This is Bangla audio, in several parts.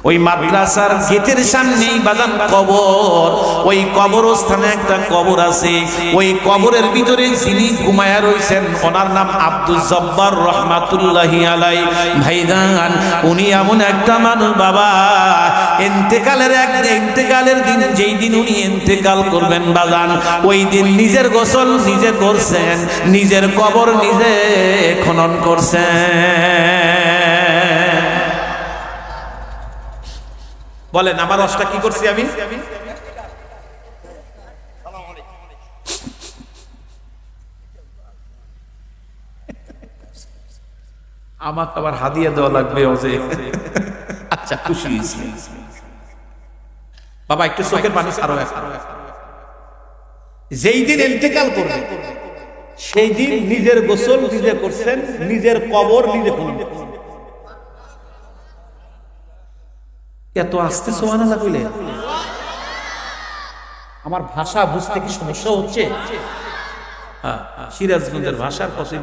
ওই মাদ্রাসার গেটের সামনেই বাজান কবর, ওই কবরস্থানে একটা কবর আছে, ওই কবরের ভিতরে যিনি ঘুমায়া রইছেন ওনার নাম আব্দুল জব্বার রহমাতুল্লাহি আলাই। ভাইজান উনি এমন একটা মানুষ বাবা, ইন্তেকালের দিন যেই দিন উনি ইন্তেকাল করবেন বাজান, ওই দিন নিজের গোসল নিজে করছেন, নিজের কবর নিজে খনন করছেন। বলেন আমার রসটা কি করছি আমি? আমাকে আবার হাদিয়া দেওয়া লাগবে। আচ্ছা খুশি হয়েছি বাবা, একটু চোখের পানি আরো। যেই দিন ইন্তেকাল করবে সেই দিন নিজের গোসল নিজে করছেন, নিজের কবর নিজে খনন করছেন। এত আস্তে সুবহানাল্লাহ কইলে আমার ভাষা বুঝতে কি সমস্যা হচ্ছে? সিরাজগঞ্জের ভাষার কথা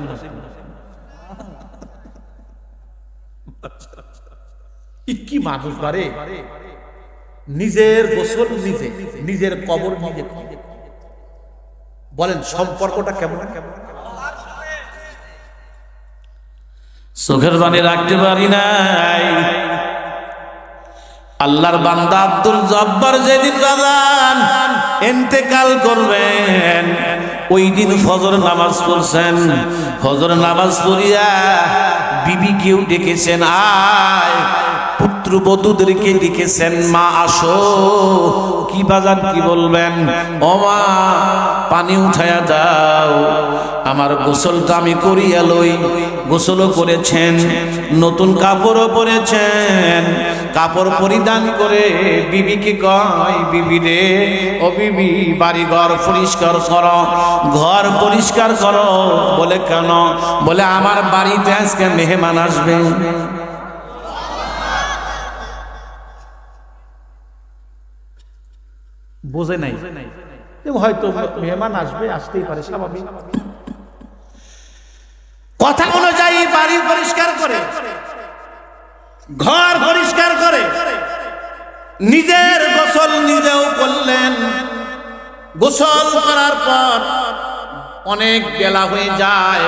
কি মানুষ বারে, নিজের গোসল নিজে, নিজের কবর নিজে। বলেন সম্পর্কটা কেমন? চোখের পানি রাখতে পারি নাই। আল্লাহর বান্দা আব্দুল জব্বার যেদিন বাজান ইন্তেকাল করবেন ওই দিন ফজর নামাজ পড়ছেন। ফজর নামাজ পড়িয়া বিবিকেও ডেকেছেন, আয় পুত্রবধূদেরকে ডেকেছেন, মা আসো। কি বাজান কি বলবেন? ও মা পানি উঠায়া দাও, আমার গোসলটা আমি করিয়া লই। গোসলও করেছেন, নতুন কাপড়ও পরেছেন। কাপড় পরিধান করে বিবিকে কয়, বিবি রে ও বিবি বাড়ি ঘর পরিষ্কার করো, ঘর পরিষ্কার করো। বলে কেন? বলে আমার বাড়িতে আজকে মেহমান আসবে। বোঝে নাই হয়তো মেহমান আসবে, আসতেই পারে, স্বাভাবিক। কথা অনুযায়ী বাড়ি পরিষ্কার করে, ঘর পরিষ্কার করে, নিজের গোসল নিজেও করলেন। গোসল করার পর অনেক বেলা হয়ে যায়।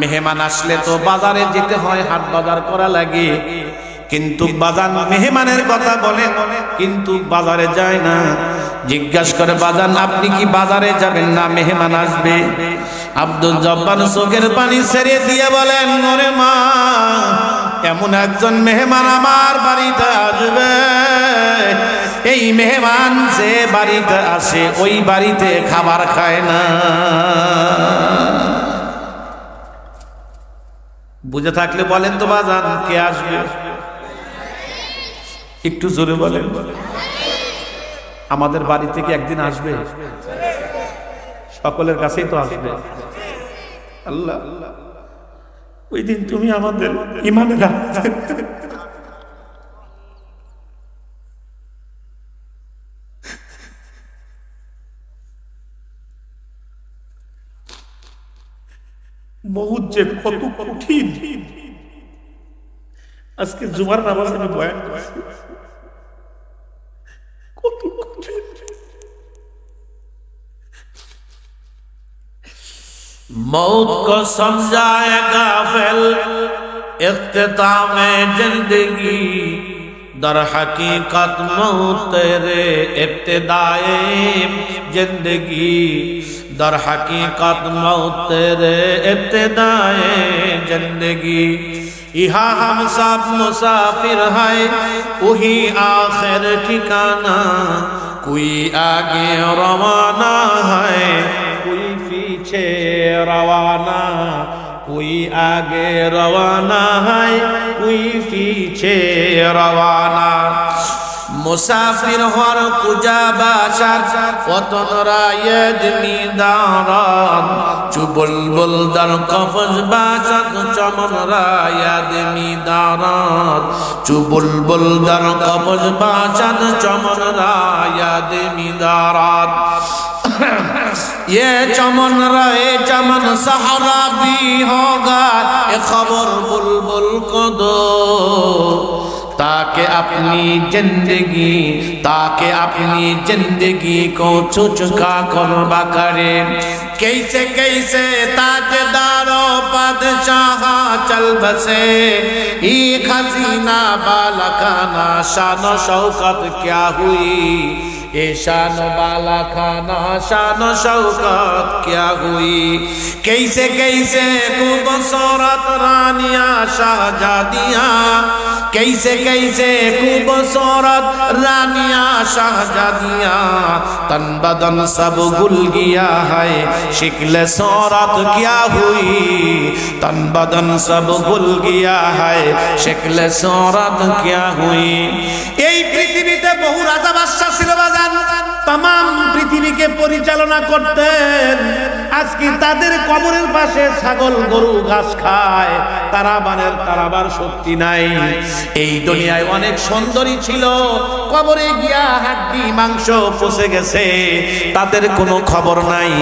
মেহমান আসলে তো বাজারে যেতে হয়, হাট বাজার করা লাগে। কিন্তু বাজান মেহমানের কথা বলে কিন্তু বাজারে যায় না। জিজ্ঞাসা করে, বাজান আপনি কি বাজারে যাবেন না? মেহমান আসবে। আব্দুল জব্বার চোখের পানি ছেড়ে দিয়ে বলেন, ওরে মা এমন একজন মেহমান আমার বাড়িতে আসবে, এই মেহমান যে বাড়িতে আসে ওই বাড়িতে খাবার খায় না। বুঝে থাকলে বলেন তো বাজান কে আসবে? একটু জোরে বলেন। আমাদের বাড়ি থেকে একদিন আসবে, সকলের কাছেই তো আসবে। আল্লাহ ওই দিন তুমি আমাদের ইমানে রাখতে। মউত যে কত কঠিন। আজকে জুমার নামাজ আমি বয়ান করছি, কত কঠিন। मौत को समझाए गाफिल इख्तिताम जिंदगी, दर हकीकत मौत तेरे इब्तिदाए जिंदगी, दर हकीकत मौत तेरे इब्तिदाए जिंदगी। यहाँ हम सब मुसाफिर है, वही आखिर ठिकाना, कोई आगे रवाना है, कोई पीछे रवाना, कोई आगे रवाना है, कोई पीछे रवाना। मुसाफिर हर कुजा बाशार वतन रायद मीदारान, चुबुलबुल दर कफज बाशत चमन रायद मीदारान, चुबुलबुल दर कफज बाशत चमन रायद मीदारान। ये चमन रहे चमन सहारा भी होगा, ये खबर बुलबुल को दो, ताकि अपनी जिंदगी को चुका कुर्बा करे। कैसे कैसे ताजदारो बादशाह चल बसे, एक हसीना बालखाना शान शौकत क्या हुई, ए शान बाला खाना शान शौकत क्या हुई। कैसे कैसे खूबसूरत रानियां शाहजादियां, कैसे कैसे खूबसूरत रानियां शाहजादियां, तन बदन सब गुल गया है शिक्ल सूरत क्या हुई, तन बदन सब गुल गया है शिक्ल सूरत क्या हुई। এই পৃথিবীতে বহু রাজা বাদশা ছিল বাজান, तमाम পৃথিবীকে পরিচালনা করতেন। আজকে তাদের কবরের পাশে ছাগল গরু ঘাস খায়, তারাবার শক্তি নাই। এই দুনিয়ায় অনেক সুন্দরী ছিল, কবরে গিয়া হাড্ডি মাংস পচে গেছে, তাদের কোনো খবর নাই।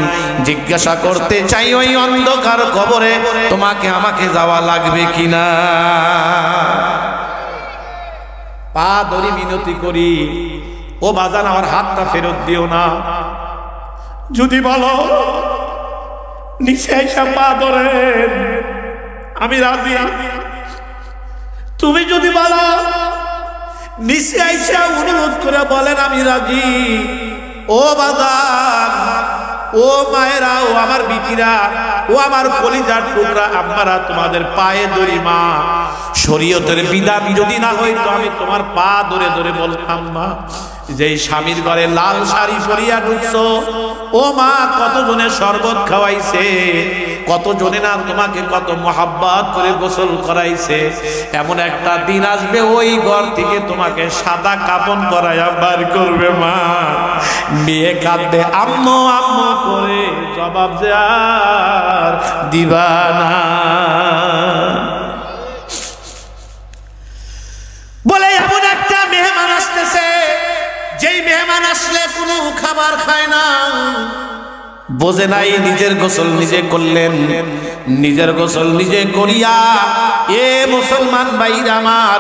জিজ্ঞাসা করতে চাই ওই অন্ধকার কবরে তোমাকে আমাকে যাওয়া লাগবে কিনা। পা ধরি মিনতি করি, ও বাজান আমার হাতটা ফেরত দিও না। যদি বলো নিচে এসে পা ধরেন আমি রাজি। তুমি যদি বলো নিচে এসে অনুরোধ করে বলেন আমি রাজি। ও বাজান, ও মায়েরা, ও আমার বিটিরা, ও আমার কলিজার টুকরা আম্মারা, তোমাদের পায়ে ধরি মা। শরীয়তের বিধান যদি না হইতো আমি তোমার পা ধরে ধরে বলতাম মা, যে স্বামীর ঘরে লাল শাড়ি পরিয়া ঢুকছো, ও মা কতজনে শরবত খাওয়াইছে, কতজনে না তোমাকে কত মোহাব্বত করে গোসল করাইছে। এমন একটা দিন আসবে ওই ঘর থেকে তোমাকে সাদা কাপন করাইয়া বার করবে মা। মেয়ে কাঁদবে আম্মু আম্মু করে, জবাব যে আর দিবা না। বলে এমন একটা মেহমান আসতেছে, যেই মেহমান আসলে কোনো খাবার খায় না, বোঝে নাই নিজের গোসল নিজে করলেন, নিজের গোসল নিজে করিয়া এ মুসলমান ভাইরা আমার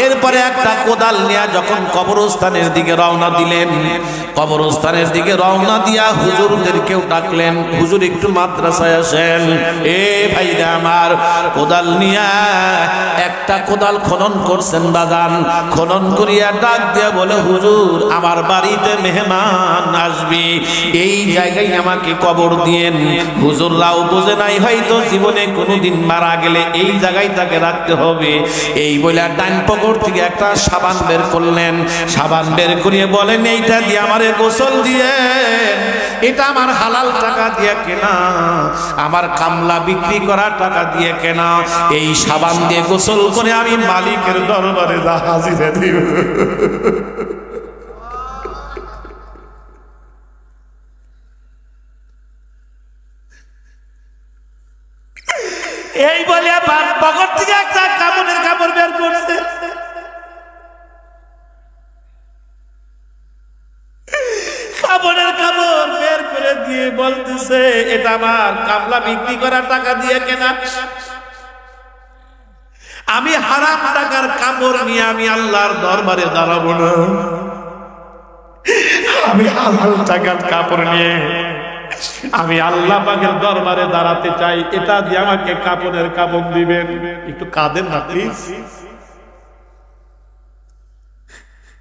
এরপরে একটা কোদাল নিয়ে যখন কবরস্থানের দিকে রওনা দিলেন, কবরস্থানের দিকে রওনা দিয়া হুজুরদেরকেও ডাকলেন, হুজুর একটু মাদ্রাসায় আসেন। এ ভাইরা আমার কোদাল নিয়া একটা কোদাল খনন করছেন বাজান, খনন করিয়া ডাক দিয়া বলে হুজুর আমার বাড়িতে মেহমান আসবি, এই জায়গায় আমাকে কবর দিয়েন। হুজুররাও বোঝে নাই হয়তো জীবনে কোনোদিন মারা গেলে এই জায়গায় তাকে রাখতে হবে। এই বলে ডান পকেট থেকে একটা সাবান বের করলেন, সাবান বের করিয়ে বলেন এইটা দিয়ে আমারে গোসল দিয়ে, এটা আমার হালাল টাকা দিয়ে কেনা, আমার কামলা বিক্রি করা টাকা দিয়ে কেনা। এই সাবান দিয়ে গোসল করে আমি মালিকের দরবারে হাজিরা দিব। এই বলে পকেট থেকে একটা কাপড়ের কাপড় বের করছে, কাপড়ের কাপড় বের করে দিয়ে বলতেছে এটা আমার কামলা বিক্রি করা টাকা দিয়ে কেনা, আমি হারাম টাকার কাপড় নিয়ে আমি আল্লাহর দরবারে দাঁড়াবো না, আমি হালাল টাকার কাপড় নিয়ে আমি আল্লাহ পাকের দরবারে দাঁড়াতে চাই, এটা দিয়ে আমাকে কাপড়ের কাপড় দিবেন। একটু কাঁদেন না প্লিজ।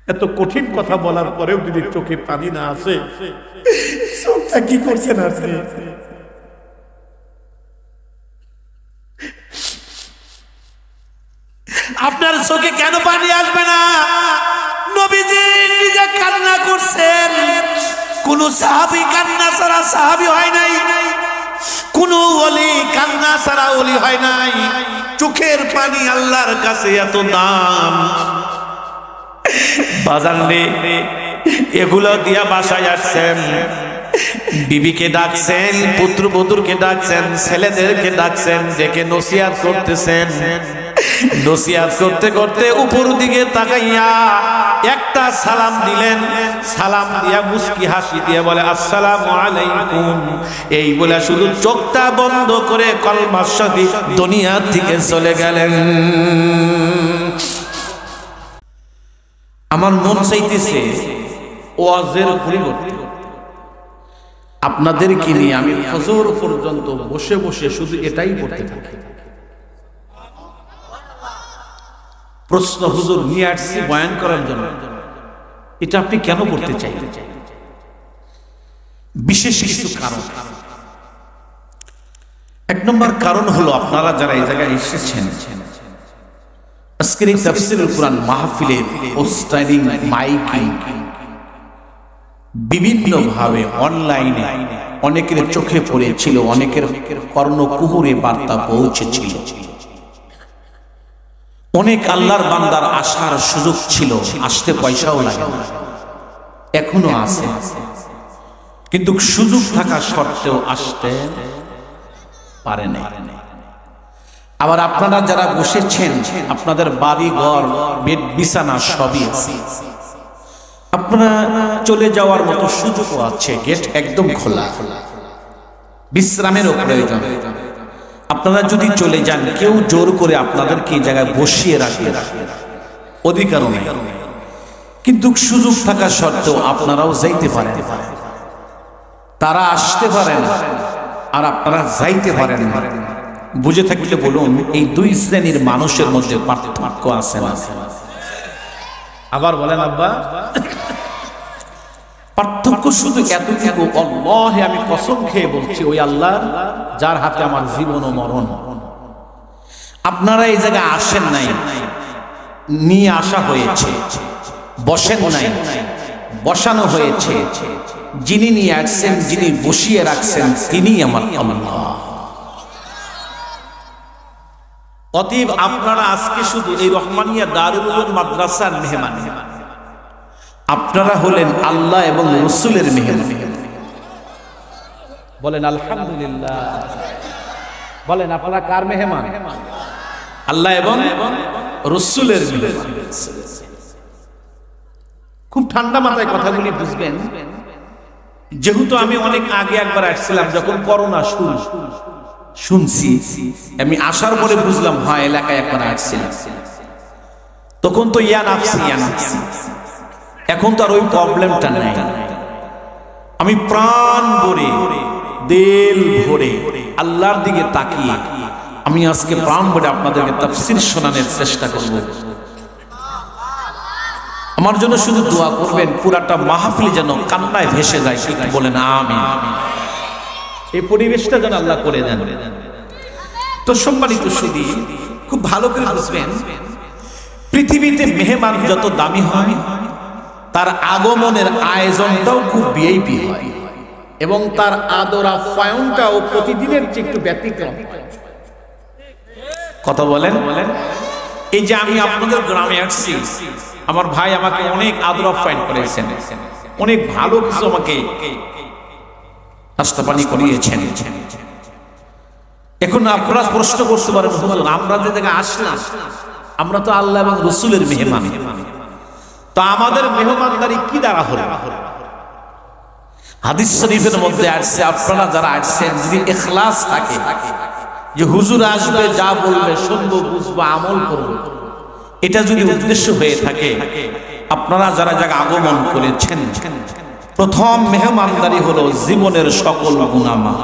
এত কঠিন কথা বলার পরেও যদি চোখে পানি না আসে, চোখটা কি করছেন আপনি? আপনার চোখে কেন পানি আসবে না? নবীজি নিজে কান্না করছেন, কোন সাহাবী কান্না ছাড়া সাহাবী হয় নাই, কোন ওলি কান্না ছাড়া ওলি হয় নাই। চোখের পানি আল্লাহর কাছে এত দাম। বাজান রে, এগুলো দিয়া বাসায় আসছেন, বিবিকে ডাকছেন, পুত্রবধূকে ডাকছেন, ছেলেদেরকে ডাকছেন, ডেকে নসিহত করতেছেন। নসিহত করতে করতে উপর দিকে তাকাইয়া একটা সালাম দিলেন, সালাম দিয়া মুস্কি হাসি দিয়ে বলে আসসালামু আলাইকুম। এই বলে শুধু চোখটা বন্ধ করে কলমার সাথে দুনিয়া থেকে চলে গেলেন। আমার মন চাইতেছে ওয়াজের পরিবর্তে আপনাদেরকে নিয়ে আমি ফজর পর্যন্ত বসে বসে শুধু এটাই করতে থাকি। প্রশ্ন, হুজুর নিয়ে আসছি বয়ান করার জন্য, এটা আপনি কেন করতে চাইলেন? বিশেষ কিছু কারণ। এক নম্বর কারণ হলো, আপনারা যারা এই জায়গায় এসেছেন, আজকের এই তাফসীরুল কুরআন মাহফিলের পোস্টারিং, মাইকিং, বিভিন্ন ভাবে অনলাইনে অনেকের চোখে পড়েছিল, অনেকের কর্ণকুহুরে বার্তা পৌঁছেছিল। অনেক আল্লাহর বান্দার আসার সুযোগ ছিল, আসতে পয়সাও লাগে না, এখনো আছে, কিন্তু সুযোগ থাকা সত্ত্বেও আসতে পারে না। আবার আপনারা যারা বসেছেন, আপনাদের বাড়ি ঘর, বেড বিছানা সবই আছে, আপনারা চলে যাওয়ার মতো সুযোগও আছে, গেট একদম খোলা, বিশ্রামেরও প্রয়োজন। আপনারা যদি চলে যান, কেউ জোর করে আপনাদেরকে এই জায়গায় বসিয়ে রাখবে, অধিকারও নেই, কিন্তু সুযোগ থাকা সত্ত্বেও আপনারাও যাইতে পারেন। তারা আসতে পারেন আর আপনারা যাইতে পারেন না। বুঝে থাকলে বলুন, এই দুই শ্রেণীর মানুষের মধ্যে পার্থক্য আছে না? আবার বলেন আব্বা। পার্থক্য শুধু এতটুকু, আল্লাহ আমি কসম খেয়ে বলছি, ওই আল্লাহ যার হাতে আমার জীবন ও মরণ। আপনারা এই জায়গায় আসেন নাই, নিয়ে আসা হয়েছে, বসেন নাই, বসানো হয়েছে। যিনি নিয়ে আসছেন, যিনি বসিয়ে রাখছেন, তিনি আমার আল্লাহ। অতএব আপনারা আজকে শুধু এই রহমানিয়া দারুল উলুম মাদ্রাসার মেহমান, আপনারা হলেন আল্লাহ এবং রাসূলের মেহমান। বলেন আলহামদুলিল্লাহ। বলেন আপনারা কার মেহমান? আল্লাহ এবং রাসূলের মেহমান। খুব ঠান্ডা মাথায় কথাগুলি বুঝবেন। যেহেতু আমি অনেক আগে একবার আসছিলাম, যখন করোনা শুরু শুনছি, আমি আসার পরে বুঝলাম হ্যাঁ এলাকায় একবার আসছিলাম, তখন তো ইয়া নাফসি। এখন তো আর ওই প্রবলেমটা নাই। আমি প্রাণ ভরে, দিল ভরে আল্লাহর দিকে তাকিয়ে আমি আজকে প্রাণ ভরে আপনাদেরকে তাফসীর শোনানোর চেষ্টা করব। আমার জন্য শুধু দোয়া করবেন, পুরাটা মাহফিল যেন কান্নায় ভেসে যায়। কি বলেন আমিন? এই পরিবেশটা যেন আল্লাহ করে দেন। তো সম্মানিত সুধী, খুব ভালো করে বুঝবেন, পৃথিবীতে মেহমান যত দামি হয়, তার আগমনের আয়োজনটাও খুব ভিআইপি হয়, এবং তার আদর আপ্যায়নটাও প্রতিদিনের চেয়ে একটু ব্যতিক্রম। কথা বলেন। এই যে আমি আপনাদের গ্রামে আসছি, আমার ভাই আমাকে অনেক আদর আপ্যায়ন করেছেন, অনেক ভালো কিছু আমাকে নাস্তা পানি করিয়েছেন। এখন আপনারা প্রশ্ন করতে পারেন, আমরা যে জায়গায় আসলাম, আমরা তো আল্লাহ এবং রাসূলের মেহমান, তো আমাদের মেহমানদারি কি দ্বারা হলো? হাদিস শরীফের মধ্যে আসছে, আপনারা যারা আসছেন যদি ইখলাস থাকে, যে হুজুর আসবে, যা বলবে শুনবো, বুঝবো, আমল করবো, এটা যদি উদ্দেশ্য হয়ে থাকে, আপনারা যারা জায়গা আগমন করেছেন, প্রথম মেহমানদারি হলো জীবনের সকল গুনাহ মাফ।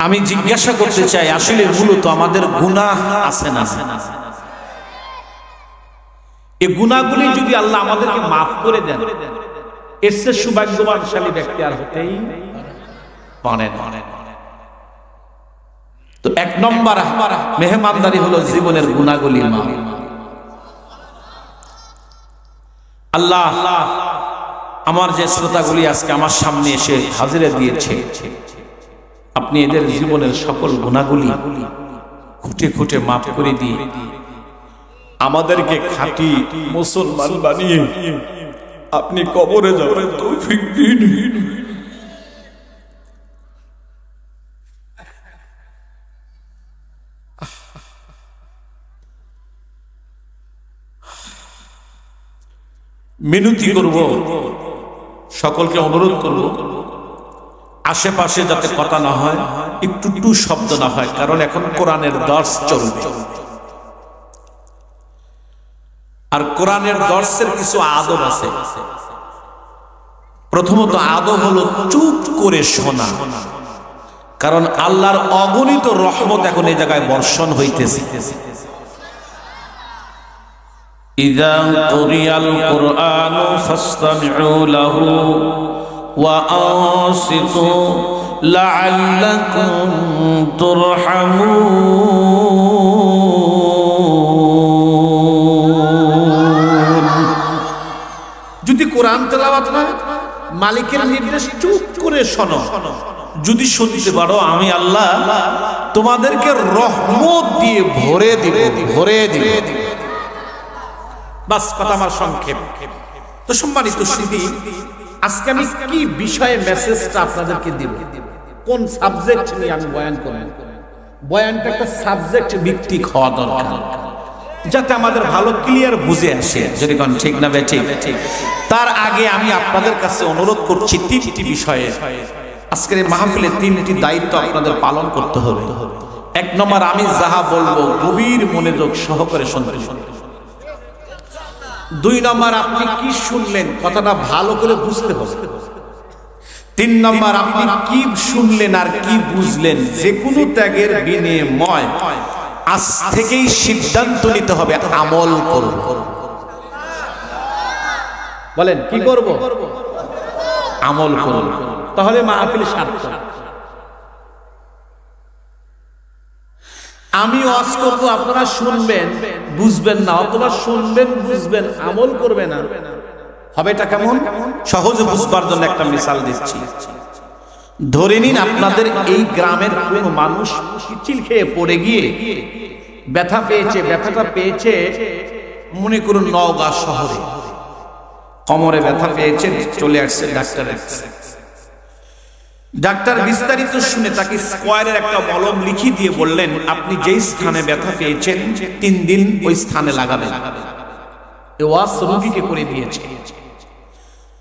আমি জিজ্ঞাসা করতে চাই, আসলে মূলত আমাদের গুনাহ আছে না? এই গুনাহগুলি যদি আল্লাহ আমাদেরকে মাফ করে দেন, এর চেয়ে সৌভাগ্যবানশালী ব্যক্তি আর হতেই পারে না। তো এক নম্বর মেহমানদারি হলো জীবনের গুনাহগুলি মাফ। আল্লাহ আমার যে শ্রোতাগুলি আজকে আমার সামনে এসে হাজিরা দিয়েছে, আপনি এদের জীবনের সকল গুনাহগুলি খুঁটে খুঁটে মাফ করে দিয়ে আমাদেরকে খাঁটি মুসলমান বানিয়ে আপনি কবরে যাওয়ার তৌফিক দিন। মিনতি করব সকলকে অনুরোধ করব আশেপাশে যাতে কথা না হয়, একটু টু শব্দ না হয়, কারণ এখন কোরআনের দর্শ চলবে। আর কোরআনের দর্শের কিছু আদব আছে। প্রথমত আদব হলো চুপ করে শোনা, কারণ আল্লাহর অগণিত রহমত এখন এই জায়গায় বর্ষণ হইতেছে। ইযা কুরিয়াল কুরআনু ফাসতামিউ লাহু ওয়া আনসিতু লাআল্লাকুম তুরহামুন। যদি কোরআন তেলাওয়াত হয়, মালিকের নির্দেশ চুপ করে শোনো। যদি শুনতে পারো, আমি আল্লাহ তোমাদেরকে রহমত দিয়ে ভরে দিব, ভরে দিব। বাস, কথা আমার সংক্ষেপ। তো সম্মানিত সুধী, আজকে আমি কি বিষয়ে মেসেজটা আপনাদেরকে দিব, কোন সাবজেক্ট নিয়ে আমি বয়ান করব? বয়ানটা একটা সাবজেক্ট ভিত্তিক হওয়া দরকার, যাতে আমাদের ভালো ক্লিয়ার বুঝে আসে। যদি কোন ঠিক না ঠিক। তার আগে আমি আপনাদের কাছে অনুরোধ করছি তিনটি বিষয়ে। আজকের এই মাহফিলে তিনটি দায়িত্ব আপনাদের পালন করতে হবে। এক নম্বর, আমি যাহা বলবো গভীর মনোযোগ সহকারে শুনতে হবে। দুই নম্বর, আপনি কি শুনলেন কথাটা ভালো করে বুঝতে হবে। তিন নম্বর, আপনি কি শুনলেন আর কি বুঝলেন যে কোনো ত্যাগের বিনিময় আজ থেকেই সিদ্ধান্ত নিতে হবে আমল করব। বলেন কি করব? আমল করব। তাহলে মাহফিল সার্থক। আমি ওয়াজ করব, আপনারা শুনবেন বুঝবেন না, অথবা শুনবেন বুঝবেন আমল করবে না। হবে এটা কেমন? সহজে বুঝবার জন্য একটা মিসাল দিচ্ছি। ধরে নিন আপনাদের এই গ্রামের কোন মানুষ চিল খেয়ে পড়ে গিয়ে ব্যথা পেয়েছে। ব্যথাটা পেয়েছে মনে করুন নওগাঁ শহরে, কোমরে ব্যথা পেয়েছে, চলে আসছে ডাক্তারের কাছে। ডাক্তার বিস্তারিত শুনে তাকে স্কয়ারের একটা মলম লিখে দিয়ে বললেন, আপনি যেই স্থানে ব্যথা পেয়েছেন 3 দিন ওই স্থানে লাগাবেন। এই ওয়াজ রোগীকে করে দিয়েছে।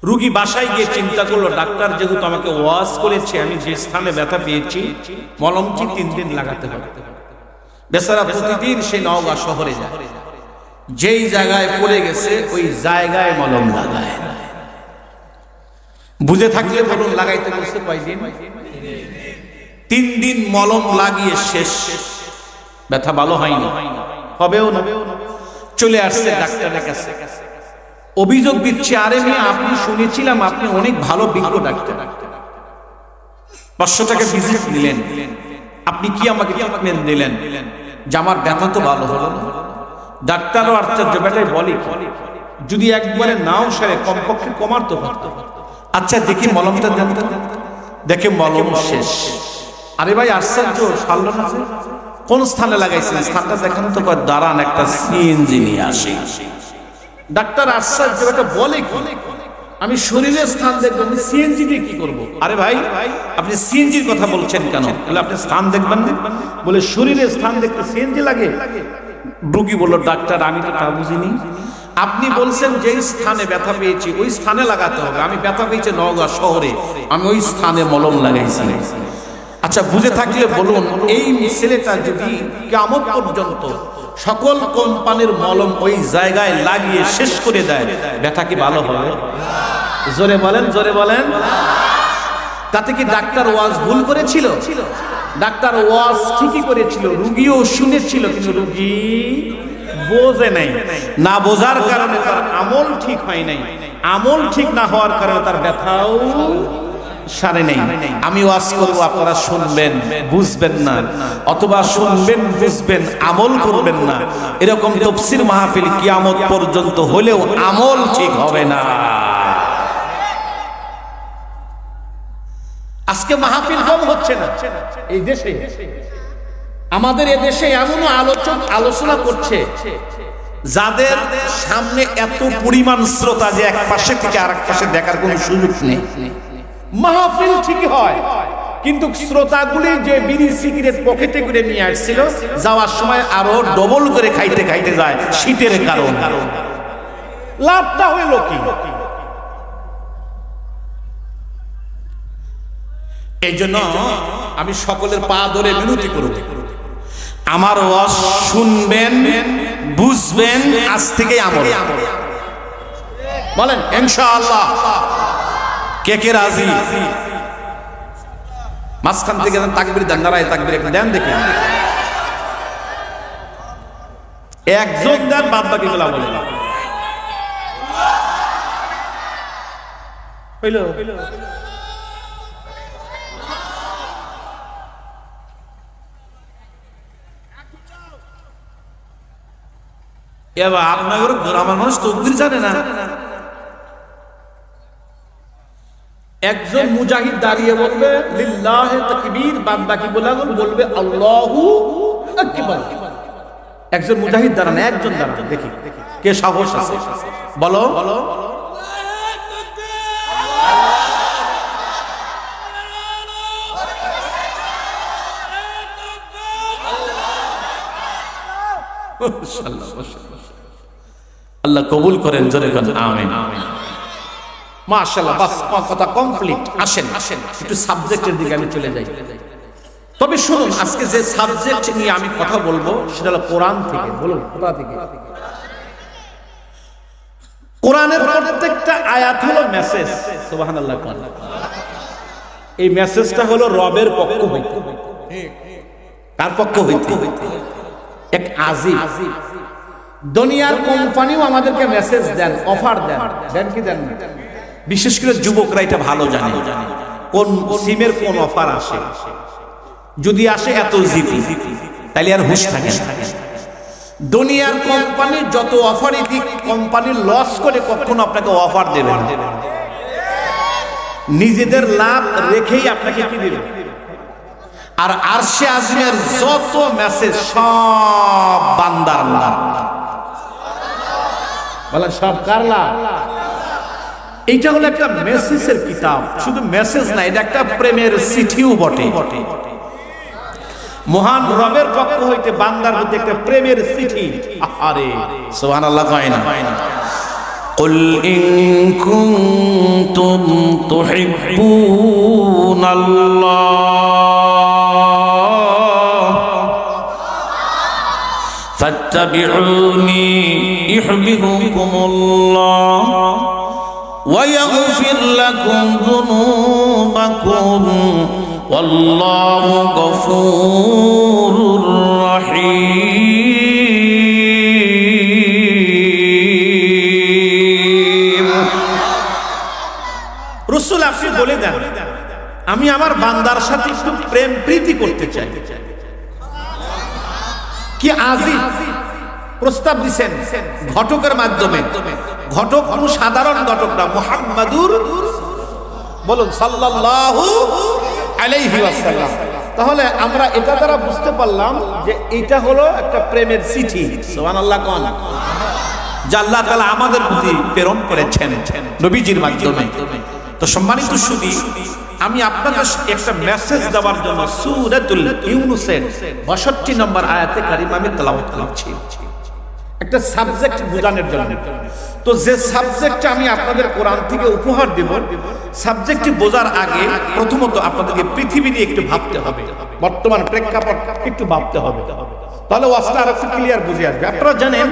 রোগী বাসায় গিয়ে চিন্তা করলো, ডাক্তার যেহেতু আমাকে ওয়াজ করেছে, আমি যে স্থানে ব্যথা পেয়েছি মলমটি 3 দিন লাগাতে হবে। বেচারা প্রতিদিন সেই নওগাঁ শহরে যায়, যেই জায়গায় পড়ে গেছে ওই জায়গায় মলম লাগায়। বুঝে থাকলে বলুন, লাগাইতে বলছে কয়দিন? 3 দিন মলম লাগিয়ে শেষ, ব্যথা ভালো হয়নি, হবেও না। চলে আসছে ডাক্তারের কাছে, অভিযোগ দিচ্ছে, আরে মেয়ে আপনি শুনেছিলাম আপনি অনেক ভালো বিজ্ঞ ডাক্তার, 500 টাকা ভিজিট নিলেন, আপনি কি আমাকে ট্রিটমেন্ট দিলেন যে আমার ব্যথা তো ভালো হলো না? ডাক্তারও আশ্চর্য, বেটাই বলি যদি একবারে নাও সারে কমপক্ষে কমার তো পারতো। আচ্ছা দেখি মলমটা দেন। দেখে মলম শেষ। আরে ভাই আশ্চর্য, সারল না। কোন স্থানে লাগাইছেন? স্থানটা দেখান তো। দাঁড়ান, একটা সিএনজি নিয়ে আসে। ডাক্তার আশ্চর্য, বেটা বলে কি? আমি শরীরের স্থান দেখবো, আমি সিএনজি দিয়ে কি করবো? আরে ভাই আপনি সিএনজির কথা বলছেন কেন? বলে আপনি স্থান দেখবেন না? বলে শরীরের স্থান দেখতে সিএনজি লাগে? রোগী বলল, ডাক্তার আমি তো তা বুঝিনি। আপনি বলছেন যে স্থানে ব্যথা পেয়েছি ওই স্থানে লাগাতে হবে। আমি ব্যথা পেয়েছি নওগাঁ শহরে, আমি ওই স্থানে মলম লাগাইছি। আচ্ছা বুঝে থাকলে বলুন, এই ছেলেটা যদি কিয়ামত পর্যন্ত সকল কোম্পানির মলম ওই জায়গায় লাগিয়ে শেষ করে দেয়, ব্যথা কি ভালো হবে? জোরে বলেন, জোরে বলেন। তাতে কি ডাক্তার ওয়াজ ভুল করেছিল? ডাক্তার ওয়াজ ঠিকই করেছিল, রোগীও শুনেছিল, কিন্তু রোগী বোঝে নাই। না বোঝার কারণে তার আমল ঠিক হয় নাই। আমল ঠিক না হওয়ার কারণে তার ব্যথাও সারে নেই। আমি ওয়াজ করব, আপনারা শুনবেন বুঝবেন না, অথবা শুনবেন বুঝবেন আমল করবেন না। এরকম তাফসীর মাহফিল কিয়ামত পর্যন্ত হলেও আমল ঠিক হবে না। আজকে মাহফিল কম হচ্ছে না এই দেশে। আমাদের এ দেশে এমনও আলোচক আলোচনা করছে যাদের সামনে এত পরিমাণ শ্রোতা যে এক পাশে থেকে আরেক পাশে দেখার কোনো সুযোগ নেই। মাহফিল ঠিকই হয়, কিন্তু শ্রোতাগুলি যে বিড়ি সিগারেট পকেটে করে নিয়ে আসছিল, যাওয়ার সময় আরো ডবল করে খাইতে খাইতে যায় শীতের কারণ। লাভটা হইল কি? এই জন্য আমি সকলের পা ধরে মিনতি করব, আমার ওয়াজ শুনবেন, বুঝবেন, আজ থেকে আমল বলেন ইনশাআল্লাহ। কে কে রাজি? মাঝখান থেকে তাকবীর দেন, নারায়ে তাকবীর একটু দেন দেখি। একজন দেন, বাদ বাকি গুলা বলেন। হইলো এবার আপনার গ্রামের মানুষ তকবীর জানে না। একজন মুজাহিদ দাঁড়িয়ে বলবে লিল্লাহে তাকবীর, বাদ বাকি বলবে আল্লাহু আকবার। একজন মুজাহিদ দাঁড়ান, একজন দাঁড়ান, দেখি কে সাহস আছে বলো। আল্লাহ কবুল করেন, জোরে বলেন আমিন। মাশাআল্লাহ, বাস কথা কমপ্লিট। আসেন একটু সাবজেক্টের দিকে আমি চলে যাই। তবে শুনুন, আজকে যে সাবজেক্ট নিয়ে আমি কথা বলবো সেটা হলো কোরআন থেকে। বলুন কোথা থেকে? কোরআনের প্রত্যেকটা আয়াত হলো মেসেজ। সুবহানাল্লাহ। এই মেসেজটা হলো রবের পক্ষ হইতে। কার পক্ষ হইতে? এক আজিব। দুনিয়ার কোম্পানিও আমাদেরকে মেসেজ দেন, অফার দেন কি দেন না? বিশেষ করে যুবকরা এটা ভালো জানে কোন সিমের কোন অফার আসে। যদি আসে এত জিপি, তাইলে আর হুঁশ থাকে না। দুনিয়ার কোম্পানি যত অফারই দিক, কোম্পানি লস করে কখনো আপনাকে অফার দেবে না। নিজেদের লাভ রেখেই আপনাকে কি দেবে। আর আরশে আজিমের যত মেসেজ সব বান্দার লাভ। বলে সব কার লাভ? এইটা হলো একটা মেসেজের কিতাব। শুধু মেসেজ না, এটা একটা প্রেমের চিঠিও বটে। মহান রবের পক্ষ হইতে বান্দার মধ্যে একটা প্রেমের চিঠি। আরে সুবহানাল্লাহ কয় না? কুল ইন কুনতুম তুহিব্বুনাল্লাহ ফাত্তাবিউনি ইউহিব্বুকুমুল্লাহ ওয়া ইয়াগফির লাকুম যুনুবাকুম ওয়াল্লাহু গফুরুর রহিম। রাসূল আপনি বলে দেন, আমি আমার বান্দার সাথে একটু প্রেম প্রীতি করতে চাই। কি আজিব প্রস্তাব দিবেন ঘটকের মাধ্যমে। ঘটক কোন সাধারণ ঘটক না, মুহাম্মাদুর বলুন সাল্লাল্লাহু আলাইহি ওয়াসাল্লাম। তাহলে আমরা এটা দ্বারা বুঝতে পারলাম যে এটা হলো একটা প্রেমের চিঠি। সুবহানাল্লাহ কোন? যা আল্লাহ তাআলা আমাদের প্রতি প্রেরণ করেছেন নবীজির মাধ্যমে। তো সম্মানিত সুধী, আমি আপনাদের একটা মেসেজ দেওয়ার জন্য সূরাতুল ইউনূসের ৬২ নম্বর আয়াতে কারিমা আমি তেলাওয়াত করছি, একটা সাবজেক্ট বোঝানোর জন্য। তো যে সাবজেক্টটা আমি আপনাদের কোরআন থেকে উপহার দেব, সাবজেক্টটি বোঝার আগে প্রথমত আপনাদেরকে পৃথিবী নিয়ে একটু ভাবতে হবে, বর্তমান প্রেক্ষাপট একটু ভাবতে হবে, তাহলে ওয়াজটা আরো ক্লিয়ার বুঝে আসবে। আপনারা জানেন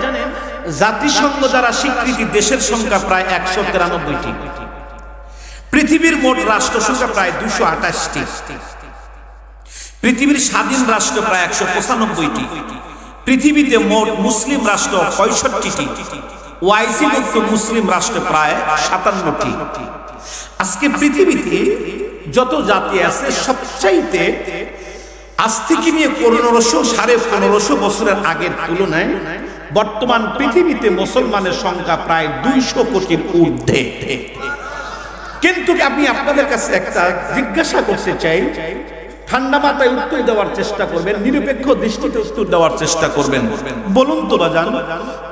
জাতিসংঘ দ্বারা স্বীকৃতি দেশের সংখ্যা প্রায় ১৯৩টি, পৃথিবীর মোট রাষ্ট্র সংখ্যা প্রায় ২২৮টি, পৃথিবীর স্বাধীন রাষ্ট্র প্রায় ১৯৫টি, পৃথিবীতে মোট মুসলিম রাষ্ট্র ৬৫টি, ওআইসি মুক্ত মুসলিম রাষ্ট্র প্রায় ৫৭টি। আজকে পৃথিবীতে যত জাতি আছে সবচাইতে আজ থেকে নিয়ে ১৫০০ বছরের আগের তুলনায় বর্তমান পৃথিবীতে মুসলমানের সংখ্যা প্রায় ২০০ কোটির ঊর্ধ্বে। কিন্তু আমি আপনাদের কাছে একটা জিজ্ঞাসা করতে চাই, ঠান্ডা মাথায় উত্তর দেওয়ার চেষ্টা করবেন, নিরপেক্ষ দৃষ্টিতে উত্তর দেওয়ার চেষ্টা করবেন। বলুন তো বাজান,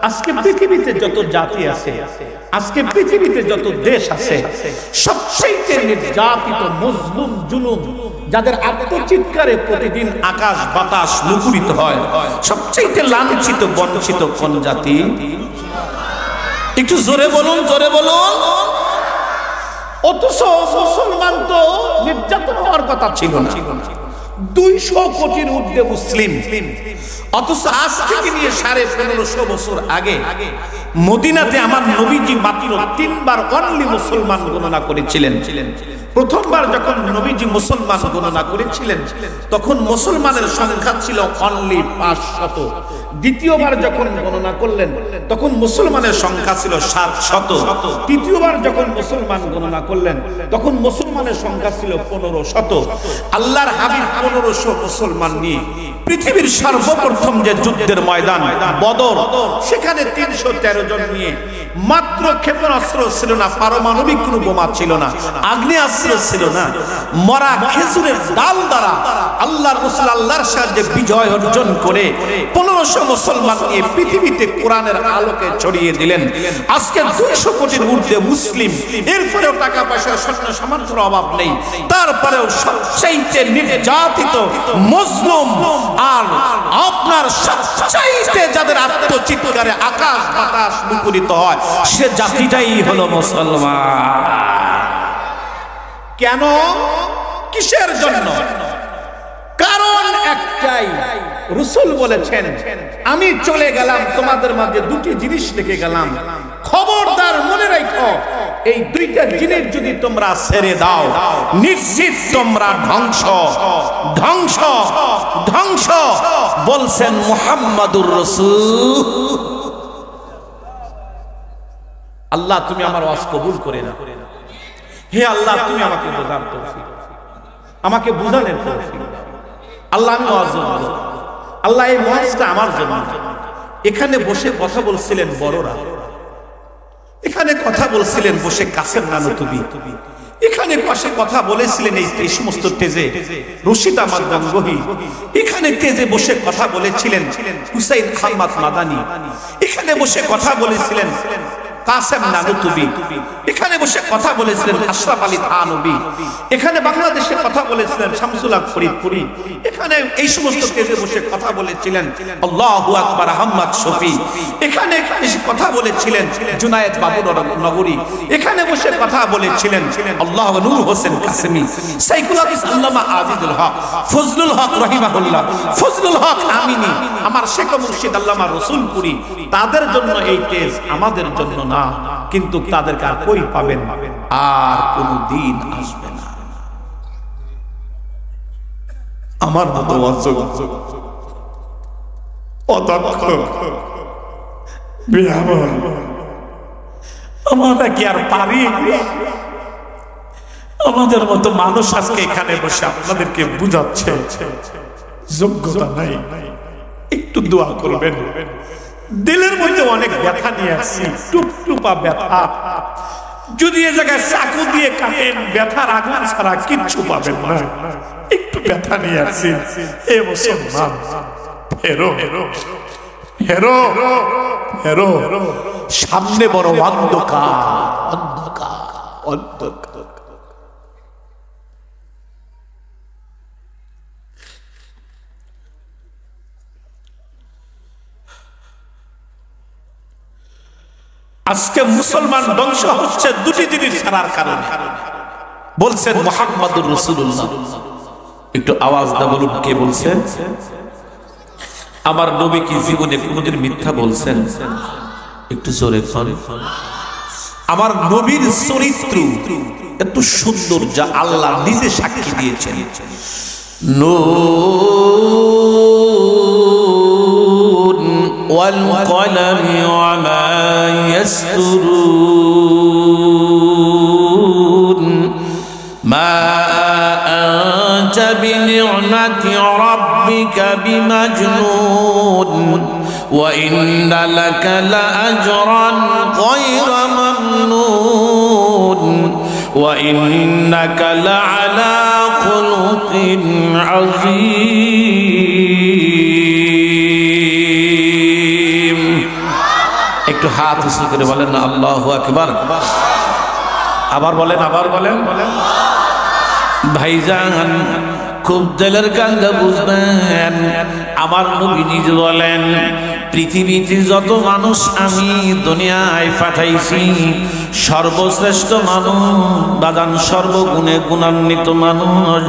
আজকে পৃথিবীতে যত জাতি আছে, আজকে পৃথিবীতে যত দেশ আছে, সবচেয়ে নির্যাতিত মজলুম জুলুম, যাদের আত্মচিৎকারে প্রতিদিন আকাশ বাতাস মুখরিত হয়, সবচেয়ে লাঞ্ছিত বঞ্চিত কোন জাতি? একটু জোরে বলুন, জোরে বলুন। অথচ মুসলমান তো নির্যাতন হওয়ার হওয়ার কথা ছিল না। 200 কোটির ঊর্ধ্বে মুসলিম, অথচ আজ থেকে নিয়ে 1550 বছর আগে মদিনাতে আমার নবীজি মাত্র 3 বার অনলি মুসলমান গণনা করেছিলেন। প্রথমবার যখন নবীজি মুসলমান গণনা করেছিলেন তখন মুসলমানের সংখ্যা ছিল অনলি 500। দ্বিতীয়বার যখন গণনা করলেন তখন মুসলমানের সংখ্যা ছিল 700। তৃতীয়বার যখন মুসলমান গণনা করলেন তখন মুসলমানের সংখ্যা ছিল 1500। আল্লাহর হাবিব 1500 মুসলমান নিয়ে পৃথিবীর সর্বপ্রথম যে যুদ্ধের ময়দান বদর, সেখানে 313 জন নিয়ে, মাত্র ক্ষেপণাস্ত্র ছিল না, পারমাণবিক কোনো বোমা ছিল না, আগ্নেয়াস্ত্র ছিল না, মরা খেজুরের ডাল দ্বারা আল্লাহর রাসূল আল্লাহর সাহায্যে বিজয় অর্জন করে 1500 মুসলমান নিয়ে পৃথিবীতে কোরআনের আলোকে ছড়িয়ে দিলেন। আজকে 200 কোটির ঊর্ধ্বে মুসলিম, এরপরেও টাকা পয়সা সৈন্য সামর্থ্যের অভাব নেই, তারপরেও সবচেয়ে নির্যাতিত মজলুম আর আপনার সবচেয়ে যাদের আত্মচিৎকারে আকাশ বাতাস মুখরিত হয় সে জাতিটাই হলো মুসলমান। কেন? কিসের জন্য? কারণ একটাই, রাসূল বলেছেন আমি চলে গেলাম তোমাদের মাঝে 2টি জিনিস রেখে গেলাম, খবরদার মনে রাখো এই 2টা জিনিস যদি তোমরা ছেড়ে দাও নিশ্চিত তোমরা ধ্বংস ধ্বংস ধ্বংস। বলছেন মুহাম্মাদুর রাসূল। আল্লাহ তুমি আমার ওয়াজ কবুল করে নাও। হে আল্লাহ তুমি আমাকে বোঝার তৌফিক, আমাকে বুঝানোর তৌফিক। আল্লাহ আমি ওয়াজ করব, আল্লাহ এই ওয়াজটা আমার জন্য। এখানে বসে কথা বলছিলেন বড়রা, এখানে কথা বলছিলেন বসে কাসেম নানুতুবি, এখানে বসে কথা বলেছিলেন এই সমস্ত তেজে রশিদ আহমদ গঙ্গোহী, এখানে তেজে বসে কথা বলেছিলেন হুসাইন আহমদ মাদানী, এখানে বসে কথা বলেছিলেন কাসেম নানুতুবি, এখানে বসে কথা বলেছিলেন আশরাফ আলী থানভী, এখানে বাংলাদেশে কথা বলেছিলেন শামসুল হক ফরিদপুরি, এখানে এই সমস্ত কেজে বসে কথা বলেছিলেন আল্লাহু আকবার আহমদ শফি, এখানে এসে কথা বলেছিলেন জুনায়েদ বাবুর নগরী, এখানে বসে কথা বলেছিলেন আল্লাহ নূর হোসেন কাসেমি, সাইকুল হাদিস আল্লামা আজিজুল হক, ফজলুল হক রাহিমাহুল্লাহ, ফজলুল হক আমিনী, আমার শেখ মুর্শিদ আল্লামা রসুলপুরি। তাদের জন্য এই তেজ, আমাদের জন্য না। কিন্তু তাদেরকে আর কই পাবেন? আর কোন দিন আসবে না। আমার মতো আমরা কি আর পারি? আমাদের মতো মানুষ আজকে এখানে বসে আপনাদেরকে বুঝাচ্ছে যোগ্যতা নাই। একটু দোয়া করবেন। দিলের মধ্যে অনেক ব্যথা নিয়ে আসছি, টুপটুপা ব্যথা। যদি এ জায়গায় চাকু দিয়ে কাটেন ব্যথার আগুন ছাড়া কিচ্ছু পাবেন না। একটু ব্যথা নিয়ে আসছি। এ মুসলমান হেরো হেরো হেরো হেরো, সামনে বড় অন্ধকার অন্ধকার অন্ধকার। আজকে মুসলমান ধ্বংস হচ্ছে 2টি জিনিস ছাড়ার কারণে। বলছেন মুহাম্মাদুর রাসূলুল্লাহ। একটু আওয়াজ দা বলুন, কে বলছেন? আমার নবী কি জীবনে কোনোদিন মিথ্যা বলছেন? একটু জোরে বলেন। আমার নবীর চরিত্র এত সুন্দর যা আল্লাহ নিজে সাক্ষী দিয়েছেন। والقلم وما يسطرون ما أنت بنعمة ربك بمجنون وإن لك لأجرا غير ممنون وإنك لعلى خلق عظيم। একটু হাত উঁচু করে বলেন না আল্লাহু আকবার। আবার বলেন, আবার বলেন। ভাইজান খুব দিলের কান্দা বুঝবেন। আমার নবী নিজে বলেন, পৃথিবীতে যত মানুষ আমি দুনিয়ায় পাঠাইছি, সর্বশ্রেষ্ঠ মানুষ বাদান, সর্বগুণে গুণান্বিত মানুষ,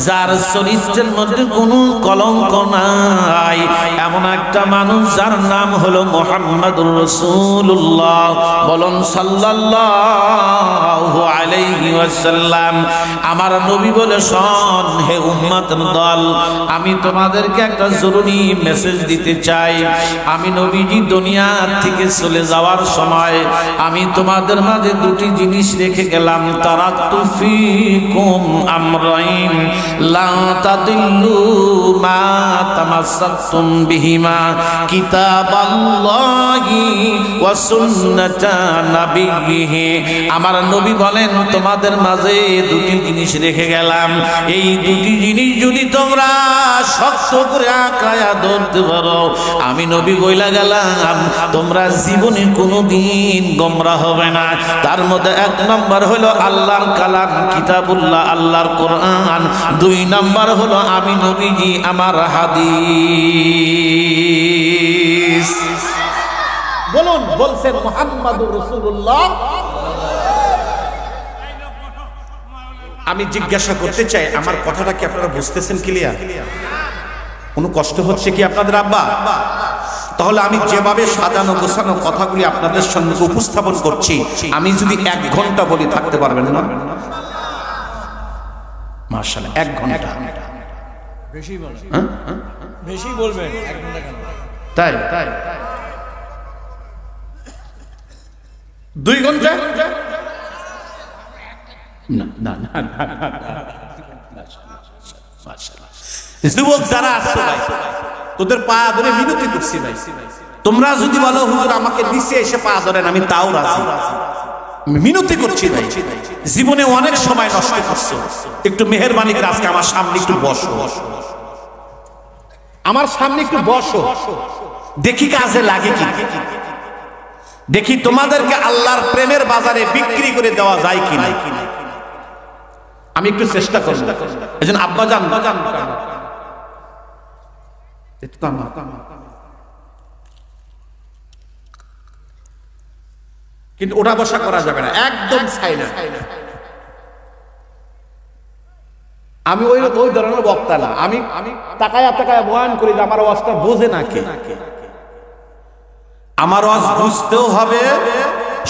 যার চরিত্রের মধ্যে কোনো কলঙ্ক নাই, এমন একটা মানুষ যার নাম হলো মুহাম্মাদুর রাসূলুল্লাহ। বলুন সাল্লাল্লাহু আলাইহি ওয়াসাল্লাম। আমার নবী বলে, শোন হে উম্মতের দল, আমি তোমাদেরকে একটা জরুরি মেসেজ দিতে চাই। আমি নবীজি দুনিয়া থেকে চলে যাওয়ার সময় আমি তোমাদের মাঝে দুটি জিনিস রেখে গেলাম। তারাকতু ফীকুম আমরাইন লা তাদিল্লু মা তামাসসাকতুম বিহিমা কিতাবাল্লাহি ওয়া সুন্নাতা নাবিয়্যিহি। আমার নবী বলেন, তোমাদের মাঝে দুটি জিনিস রেখে গেলাম, এই দুটি জিনিস যদি তোমরা শক্ত করে আঁকড়ায়া ধরতে পারো, আমি নবী বইলা গেলাম তোমরা জীবনে কোনোদিন গোমরা হবে না। তার মধ্যে এক নম্বর হলো আল্লাহর কালাম কিতাবুল্লাহ, আল্লাহর কোরআন। দুই নম্বর হলো আমি নবীজি আমার হাদিস। বলুন, বলছেন মুহাম্মাদুর রাসূলুল্লাহ। আমি জিজ্ঞাসা করতে চাই, আমার কথাটা কি আপনারা বুঝতেছেন ক্লিয়ার? কোনো কষ্ট হচ্ছে কি আপনাদের আব্বা? তাহলে আমি যেভাবে সাজানো গোছানো কথাগুলি আপনাদের সামনে উপস্থাপন করছি, আমি যদি 1 ঘন্টা বলি থাকতে পারবেন না? মাশাআল্লাহ, 1 ঘন্টা। বেশি বলবেন, বেশি বলবেন, 1 ঘন্টা কেন? তাই 2 ঘন্টা? না না না, যুবক যারা আছো ভাই, তোদের পা ধরে মিনতি করছি ভাই, তোমরা যদি বলো হুজুর আমাকে নিচে এসে পা ধরেন, আমি তাও রাজি, মিনতি করছি ভাই। জীবনে অনেক সময় নষ্ট করছো, একটু মেহেরবানি করে আজকে আমার সামনে একটু বসো, আমার সামনে একটু বসো, দেখি কাজে লাগে কি, দেখি তোমাদেরকে আল্লাহর প্রেমের বাজারে বিক্রি করে দেওয়া যায় কিনা। আমি একটু চেষ্টা করব। এজন্য আব্বা জান কিন্তু ওটা বসা করা যাবে না, একদম সাইলেন্ট। আমি ওই ধরনের বক্তা না, আমি তাকায়া তাকায়া বয়ান করি যে আমার ওয়াজটা বোঝে না কে। আমার ওয়াজ বুঝতেও হবে,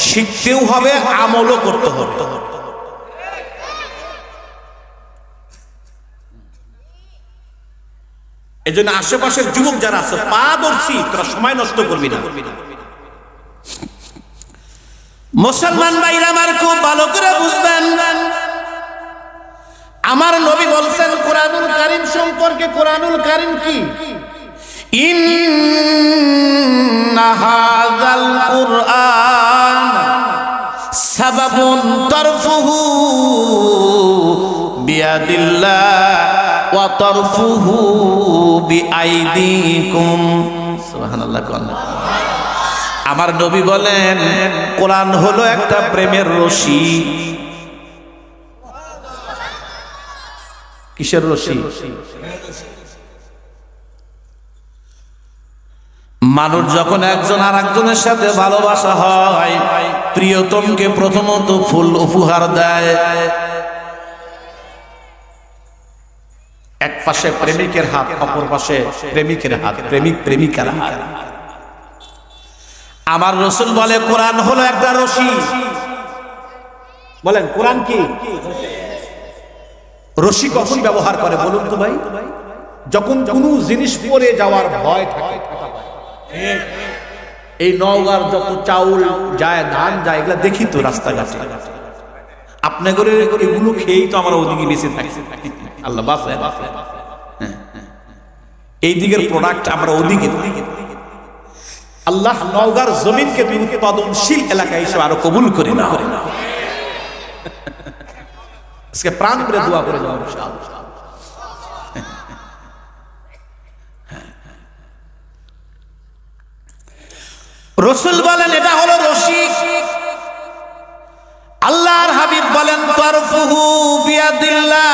শিখতেও হবে, আমলও করতে হবে। এই জন্য আশেপাশের যুবক যারা আছে, পা ধরছি, তোরা সময় নষ্ট করবি না। মুসলমান ভাইরা আমার খুব ভালো করে বুঝবেন, আমার নবী বলছেন কোরআনুল কারীম সম্পর্কে। কোরআনুল কারীম কি? ইন্না হাযাল কুরআন সাবাবুন তারফুহু বিয়াদিল্লাহ ওয়া তারফুহু বিআইদিকুম। সুবহানাল্লাহ। আমার নবী বলেন কোরআন হলো একটা প্রেমের রশি। কিসের রশি? মানুষ যখন একজন আর একজনের সাথে ভালোবাসা হয়, প্রিয়তমকে প্রথমত ফুল উপহার দেয়। এক পাশে প্রেমিকের হাত, অপর পাশে প্রেমিকের হাত, প্রেমিক প্রেমিকার হাত। আমার রাসূল বলে কোরআন হলো একটা রশি। বলেন কোরআন কি? রশি কখন ব্যবহার করে বলুন তো ভাই? যখন কোনো জিনিস পড়ে যাওয়ার ভয় থাকে। এই নওগাঁর যত চাউল যায়, ধান যায়, এগুলা দেখি তো রাস্তাঘাটে। আপনাদের এগুলো খেয়েই তো আমরা ওদিকে বেঁচে থাকি। আল্লাহ বাঁচায়। এই দিকের প্রোডাক্ট আমরা ওদিকে। আল্লাহ নওগাঁর জমিনকে উৎপাদনশীল এলাকা হিসেবে আরো কবুল করে না। আজকে প্রাণ করে দোয়া করে যাও ইনশাআল্লাহ। রাসূল বলেন এটা হলো রশি। আল্লাহর হাবিব বলেন তারফুহু বিয়াদিল্লাহ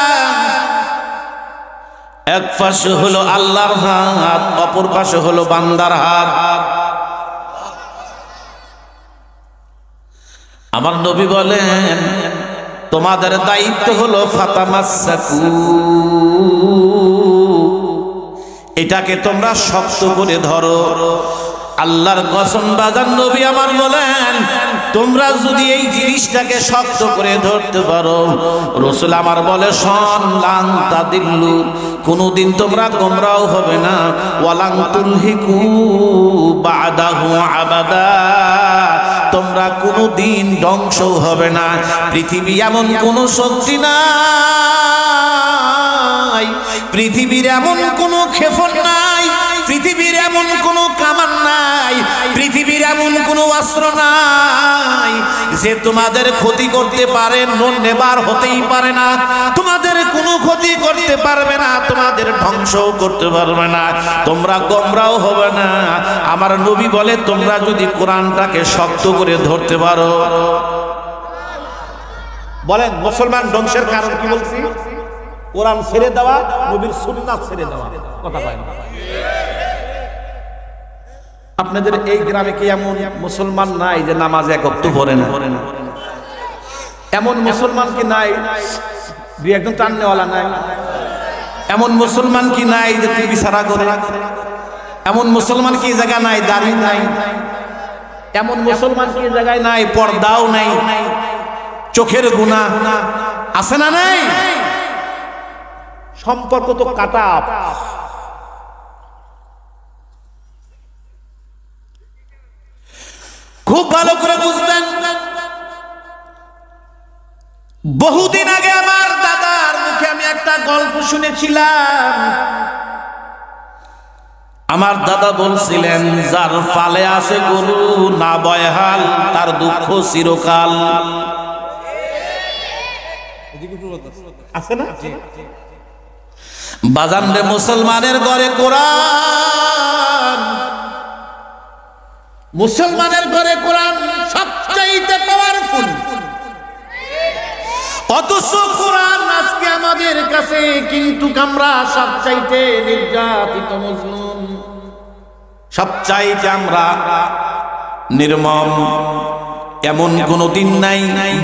এক পাশে হলো আল্লাহর হাত, অপর পাশে হলো বান্দার হাত। আমার নবী বলেন তোমাদের দায়িত্ব হলো ফাতামাসসাকু, এটাকে তোমরা শক্ত করে ধরো। আল্লাহর কসম বাজান নবী আমার বলেন তোমরা যদি এই জিনিসটাকে শক্ত করে ধরতে পারো, রাসূল আমার বলে শোন, লান তাদিল্লু, কোনদিন তোমরা গোমরাও হবে না, ওয়ালান তুলহিকু বাদাহু আবাদা, তোমরা কোনদিন ধ্বংসও হবে না। পৃথিবী এমন কোন শক্তি নাই, পৃথিবীর এমন কোন ক্ষেপণ নাই, পৃথিবীর এমন কোন কামান নাই, পৃথিবীর এমন কোন অস্ত্র নাই যে তোমাদের ক্ষতি করতে পারে, নেবার হতেই পারে না, তোমাদের কোনো ক্ষতি করতে পারবে না, তোমাদের ধ্বংসও করতে পারবে না, তোমরা গোমরাও হবে না। আমার নবী বলে তোমরা যদি কোরআনটাকে শক্ত করে ধরতে পারো। বলেন মুসলমান ধ্বংসের কারণ কি বলছি? কোরআন ছেড়ে দেওয়া, নবীর সুন্নাত ছেড়ে দেওয়া। কথা কয় না? আপনাদের এই গ্রামে কি এমন মুসলমান নাই যে নামাজ এক ওয়াক্ত পড়ে না? এমন মুসলমান কি নাই দুই একজন টাননেওয়ালা নাই? এমন মুসলমান কি নাই যে টিভি ছাড়া করে? এমন মুসলমান কি জায়গা নাই দাড়ি নাই? এমন মুসলমান কি জায়গায় নাই পর্দাও নাই, চোখের গুনাহ আছে না নাই? সম্পর্ক তো কাটা। খুব ভালো করে বুঝবেন, বহুদিন আগে আমার দাদার মুখে আমি একটা গল্প শুনেছিলাম। আমার দাদা বলছিলেন যার ফালে আছে গরু না বয়হাল, তার দুঃখ চিরকাল। আছে না? বাজান রে মুসলমানের ঘরে কোরআন, মুসলমানের ঘরে কোরআন সবচাইতে পাওয়ারফুল, অথচ কোরআন আজকে আমাদের কাছে কিন্তু আমরা সবচাইতে নির্যাতিত মজলুম, সবচাইতে আমরা নির্মম। এমন কোন দিন নাই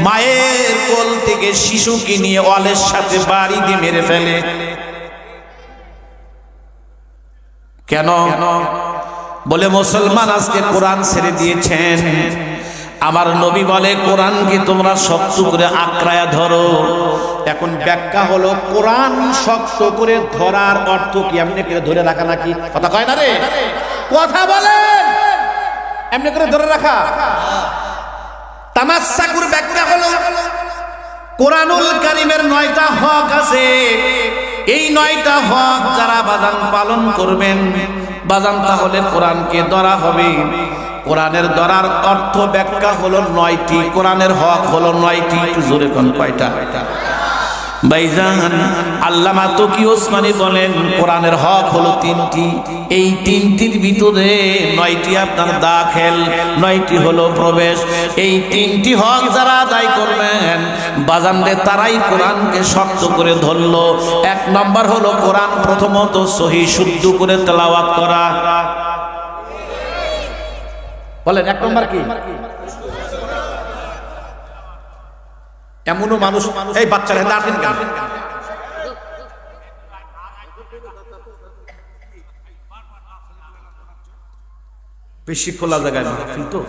মায়ের কোল থেকে শিশুকে নিয়ে ওয়ালের সাথে বাড়ি দিয়ে মেরে ফেলে। কেন? বলে মুসলমান আজকে কোরআন ছেড়ে দিয়েছেন। আমার নবী বলে কোরআনকে তোমরা শক্ত করে আঁকড়ায়া ধরো। এখন ব্যাখ্যা হলো কোরআন শক্ত করে ধরার অর্থ কি এমনি করে ধরে রাখা নাকি? কথা কয় না রে? কথা বলেন, এমনি করে ধরে রাখা। তামাসসাকুর ব্যাখ্যা হলো কোরআনুল কারীমের 9টা হক আছে, এই 9টা হক যারা বাজান পালন করবেন বাজান তাহলে কোরআনকে ধরা হবে। কোরআনের ধরার অর্থ ব্যাখ্যা হলো 9টি, কোরআনের হক হলো 9টি। জোরে কোন কয়টা? ভাইজান আল্লামা তকি ওসমানী বলেন কোরআনের হক হলো 3টি, এই 3টির ভিতরে 9টি আপনার দাখিল, 9টি হলো প্রবেশ। এই 3টি হক যারা আদায় করবেন বাজানরে তারাই কোরআনকে শক্ত করে ধরলো। 1 নম্বর হলো কোরআন প্রথমত সহি শুদ্ধ করে তেলাওয়াত করা। বলেন 1 নম্বর কি? এমনও মানুষ, এই বাচ্চারা দাঁড়ান কেন? বেশি খোলা জায়গায় মাহফিল তো।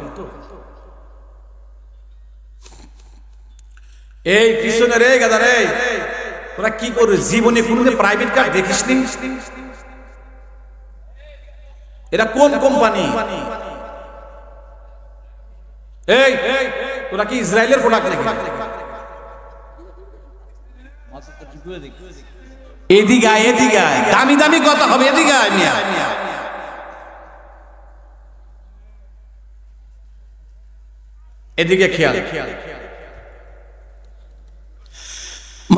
এই পিছনে রে গাদা রে, তোরা কি করছিস? জীবনে কোনদিন প্রাইভেট কার দেখিস নি? এটা কোন কোম্পানি? এই তোরা কি ইসরায়েলের প্রোডাক্ট নাকি? এদিকে এদিকে দামি দামি কথা হবে, এদিকে এদিকে খেয়াল।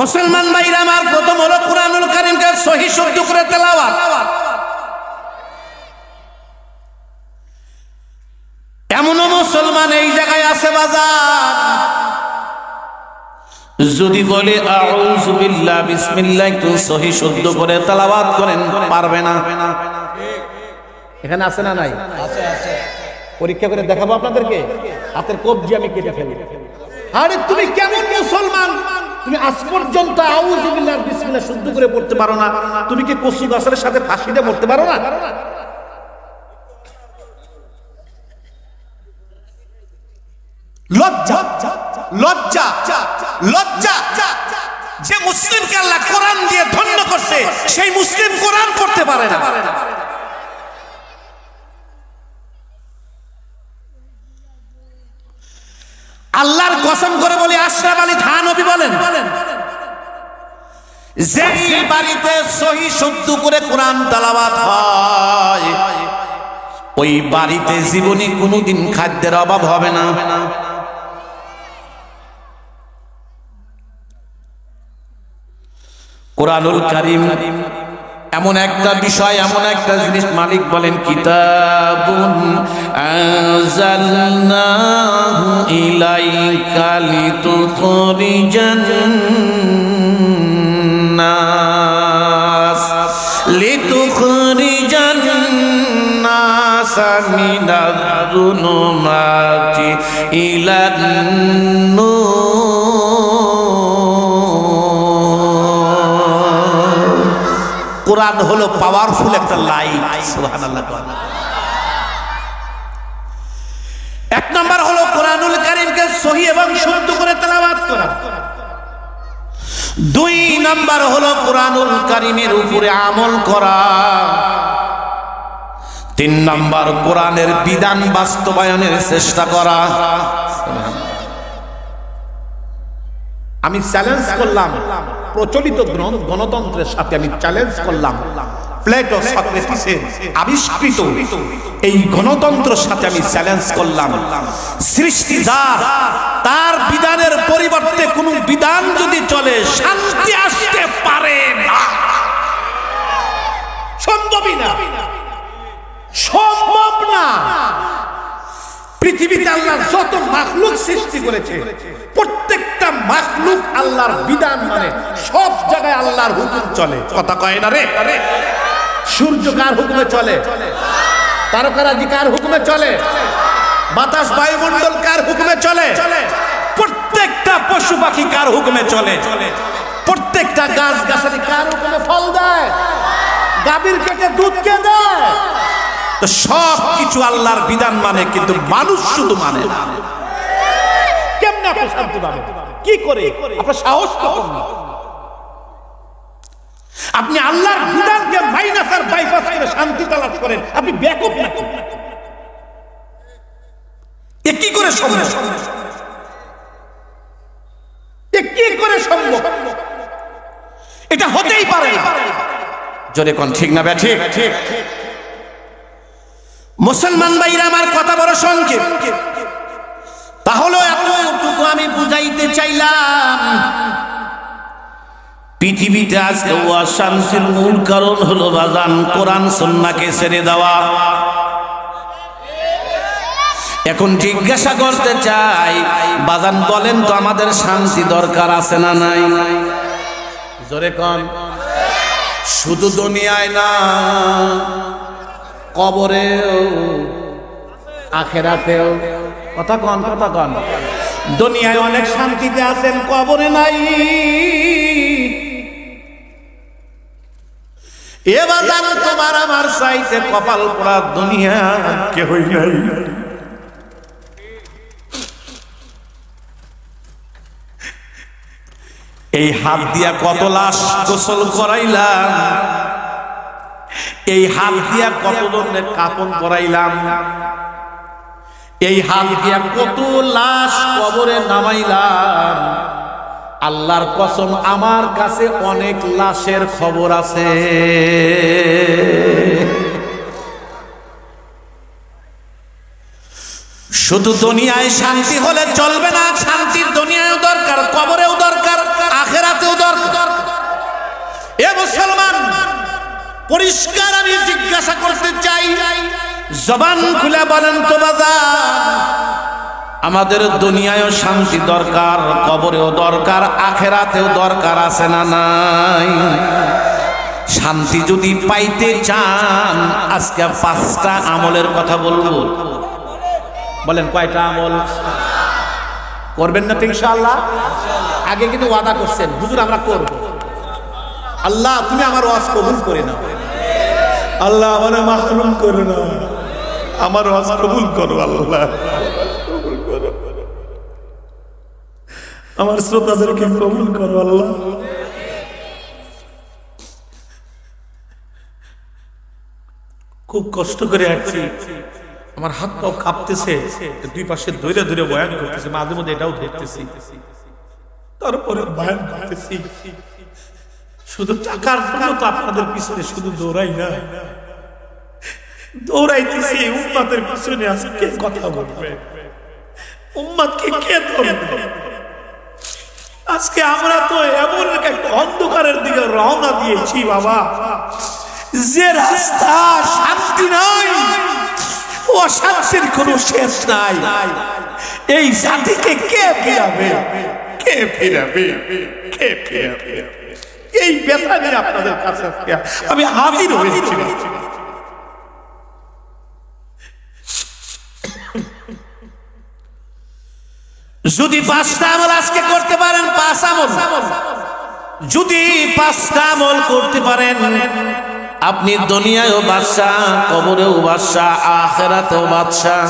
মুসলমান ভাইরা আমার, প্রথম হলো কোরআনুল কারীমকে সহি শুদ্ধ করে তেলাওয়াত। এমনও মুসলমান এই জায়গায় আছে বাজার, যদি বলে আউযু বিল্লাহ বিসমিল্লাহ একটু সহি শুদ্ধ করে তেলাওয়াত করেন, পারবে না। এখানে আছে না নাই? আছে আছে। পরীক্ষা করে দেখাবো আপনাদেরকে, হাতের কবজি আমি কেটে ফেলি। আরে তুমি কেমন মুসলমান, তুমি আজ পর্যন্ত আউযু বিল্লাহ বিসমিল্লাহ শুদ্ধ করে পড়তে পারো না? তুমি কি কচু গাছের সাথে ফাঁসিতে মরতে পারো না? লজ্জা লজ্জা লজ্জা। যে মুসলিমকে আল্লাহ কোরআন দিয়ে ধন্য করছে, সেই মুসলিম কোরআন পড়তে পারে না। আল্লাহর কসম করে বলি, আশরাফ আলী থানভী বলেন, যেই বাড়িতে সহি শুদ্ধ করে কোরআন তেলাওয়াত হয়, ওই বাড়িতে জীবনে কোনোদিন খাদ্যের অভাব হবে না। কোরআনুল কারীম এমন একটা বিষয়, এমন একটা জিনিস, মালিক বলেন কিতাবুন আনজালনাহু ইলাইকা লিতুখরিজান নাস মিনাজ-জুলুমাতি ইলান-নূর। কোরআন হলো পাওয়ারফুল একটা লাইট। সুবহানাল্লাহ। এক নাম্বার হলো কোরআনুল কারীমকে সহি এবং শুদ্ধ করে তেলাওয়াত করা। দুই নাম্বার হলো কোরআনুল কারীমের উপরে আমল করা। তিন নাম্বার কোরআনের বিধান বাস্তবায়নের চেষ্টা করা। আমি চ্যালেঞ্জ করলাম প্রচলিত গণতন্ত্রের সাথে, আমি চ্যালেঞ্জ করলাম প্লেটো সক্রেটিসের আবিষ্কৃত এই গণতন্ত্রের সাথে আমি চ্যালেঞ্জ করলাম, সৃষ্টিজাত তার বিধানের পরিবর্তে কোন বিধান যদি চলে, শান্তি আসতে পারে না, সম্ভবই না, সম্ভব না। পৃথিবীতে আল্লাহ যত মাখলুক সৃষ্টি করেছে, প্রত্যেকটা মাখলুক আল্লাহর বিধান মানে, সব জায়গায় আল্লাহর হুকুম চলে। কথা কয় না রে? সূর্য কার হুকুমে চলে? তারকারাজি কার হুকুমে চলে? বাতাস বায়ুমণ্ডল কার হুকুমে চলে? প্রত্যেকটা পশু পাখি কার হুকুমে চলে? প্রত্যেকটা গাছ গাছালি কার হুকুমে ফল দেয়? গাভীর পেটে দুধ কে দেয়? তো সব কিছু আল্লাহর বিধান মানে, কিন্তু মানুষ শুধু মানে না। কেমনে আপনি শান্তি পাবেন? কি করে? আপনার সাহস কখন? আপনি আল্লাহর বিধানকে মাইনাস আর বাইপাস করে শান্তি তালাশ করেন, আপনি বেকুব নাকি? এ কি করে সম্ভব? এ কি করে সম্ভব? এটা হতেই পারে না। জোরে কোন ঠিক না ব্যাঠিক? মুসলমান ভাইরা আমার, কথা বড় সংক্ষেপ, তাহলে এতটুকু আমি বুঝাইতে চাইলাম, পৃথিবীতে আজকে অশান্তির মূল কারণ হলো বাজান কোরআন সুন্নাহকে ছেড়ে দেওয়া। এখন জিজ্ঞাসা করতে চাই, বাজান বলেন তো, আমাদের শান্তি দরকার আছে না নাই? জোরে কোন। শুধু দুনিয়ায় না, কবরেও আখিরাতেও। কথা কন, কথা কন। দুনিয়ায় অনেক শান্তিতে আছেন, কবরে নাই। এবার জানো, তোমার আমার চাইতে কপাল পোড়া দুনিয়া কেহই নাই। এই হাত দিয়া কত লাশ গোসল করাইলাম, এই হাত দিয়া কত জনের কাফন করাইলাম, এই হাত দিয়া কত লাশ কবরে নামাইলাম। আল্লাহর কসম, আমার কাছে অনেক লাশের খবর আছে। শুধু দুনিয়ায় শান্তি হলে চলবে না, শান্তির দুনিয়ায়ও দরকার, কবরেও দরকার, আখিরাতেও দরকার। এ মুসলমান, পরিষ্কার আমি জিজ্ঞাসা করতে চাই, জবান খুলে বলেন তো বাজান, আমাদের দুনিয়ায়ও শান্তি দরকার, কবরেও দরকার, আখেরাতেও দরকার, আছে না নাই? শান্তি যদি পাইতে চান আজকে 5টা আমলের কথা বলবো। বলেন কয়টা আমল করবেন না তো ইনশাআল্লাহ? আগে কিন্তু ওয়াদা করছেন হুজুর আমরা করব। আল্লাহ তুমি আমার ওয়াজ কবুল করে নাও, আল্লাহ আমারে মাহরুম করো না, আমার ওয়াজ কবুল করো আল্লাহ, আমার শ্রোতাদেরকে কবুল করো আল্লাহ। খুব কষ্ট করে আসছি, আমার হাত পাও কাঁপতেছে, দুই পাশে ধরে ধরে বয়ান করতেছে, মাঝে মধ্যে এটাও ধরতেছি, তারপরে বয়ান করতেছি। শুধু টাকার জন্য তো আপনাদের পিছনে শুধু দৌড়াই না, দৌড়াইতেছি উম্মাতের পিছনে। আজকে কথা বলবে উম্মাদকে কে ধরবে? আজকে আমরা তো এমন একটা অন্ধকারের দিকে রওনা দিয়েছি বাবা, যে রাস্তা শান্তি নাই, অশান্তির কোনো শেষ নাই। এই জাতিকে কে ফিরাবে? কে ফিরাবে? কে ফিরাবে? এই ব্যথা নিয়ে আপনাদের কাছে আমি হাজির হয়েছি। যদি 5টা আমল আজকে করতে পারেন, 5 আমল, যদি 5টা আমল করতে পারেন, আপনি দুনিয়ায়ও বাদশাহ, কবরেও বাদশাহ, আখিরাতেও বাদশাহ।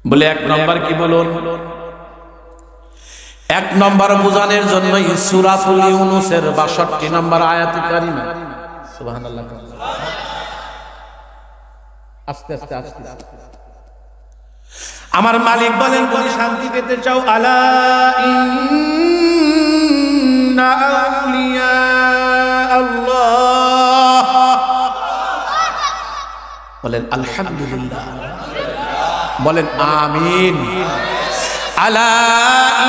বলে 1 নম্বর কি বলুন? 1 নম্বর বুঝানোর জন্য সূরাতুল ইউনূসের 62 নম্বর আয়াত কারিমা। সুবহানাল্লাহ। আস্তে আস্তে আস্তে আমার মালিক বলেন, যদি শান্তি পেতে চাও, আলা ইন্না আউলিয়া আল্লাহ, বলেন আলহামদুলিল্লাহ, বলেন আমিন। আলা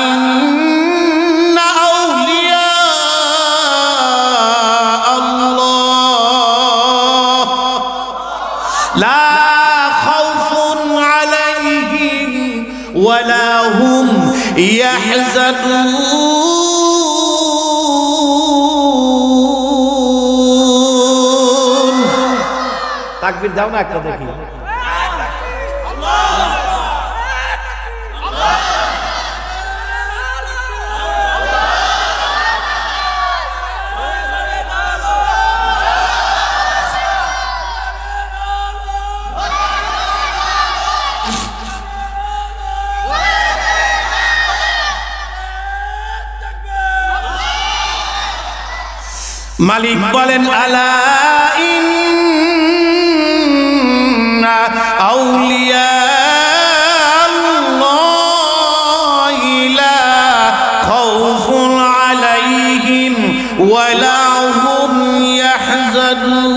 ইন্না আউলিয়া আল্লাহ লা খাউফুন আলাইহিম ওয়ালা হুম ইয়াহজানুন। তাকবীর দাও না একটা দেখি। মালিক বলেন, আলা ইন্না আউলিয়া আল্লাহি লা খাউফুন আলাইহিম ওয়ালা হুম ইয়াহজানুন।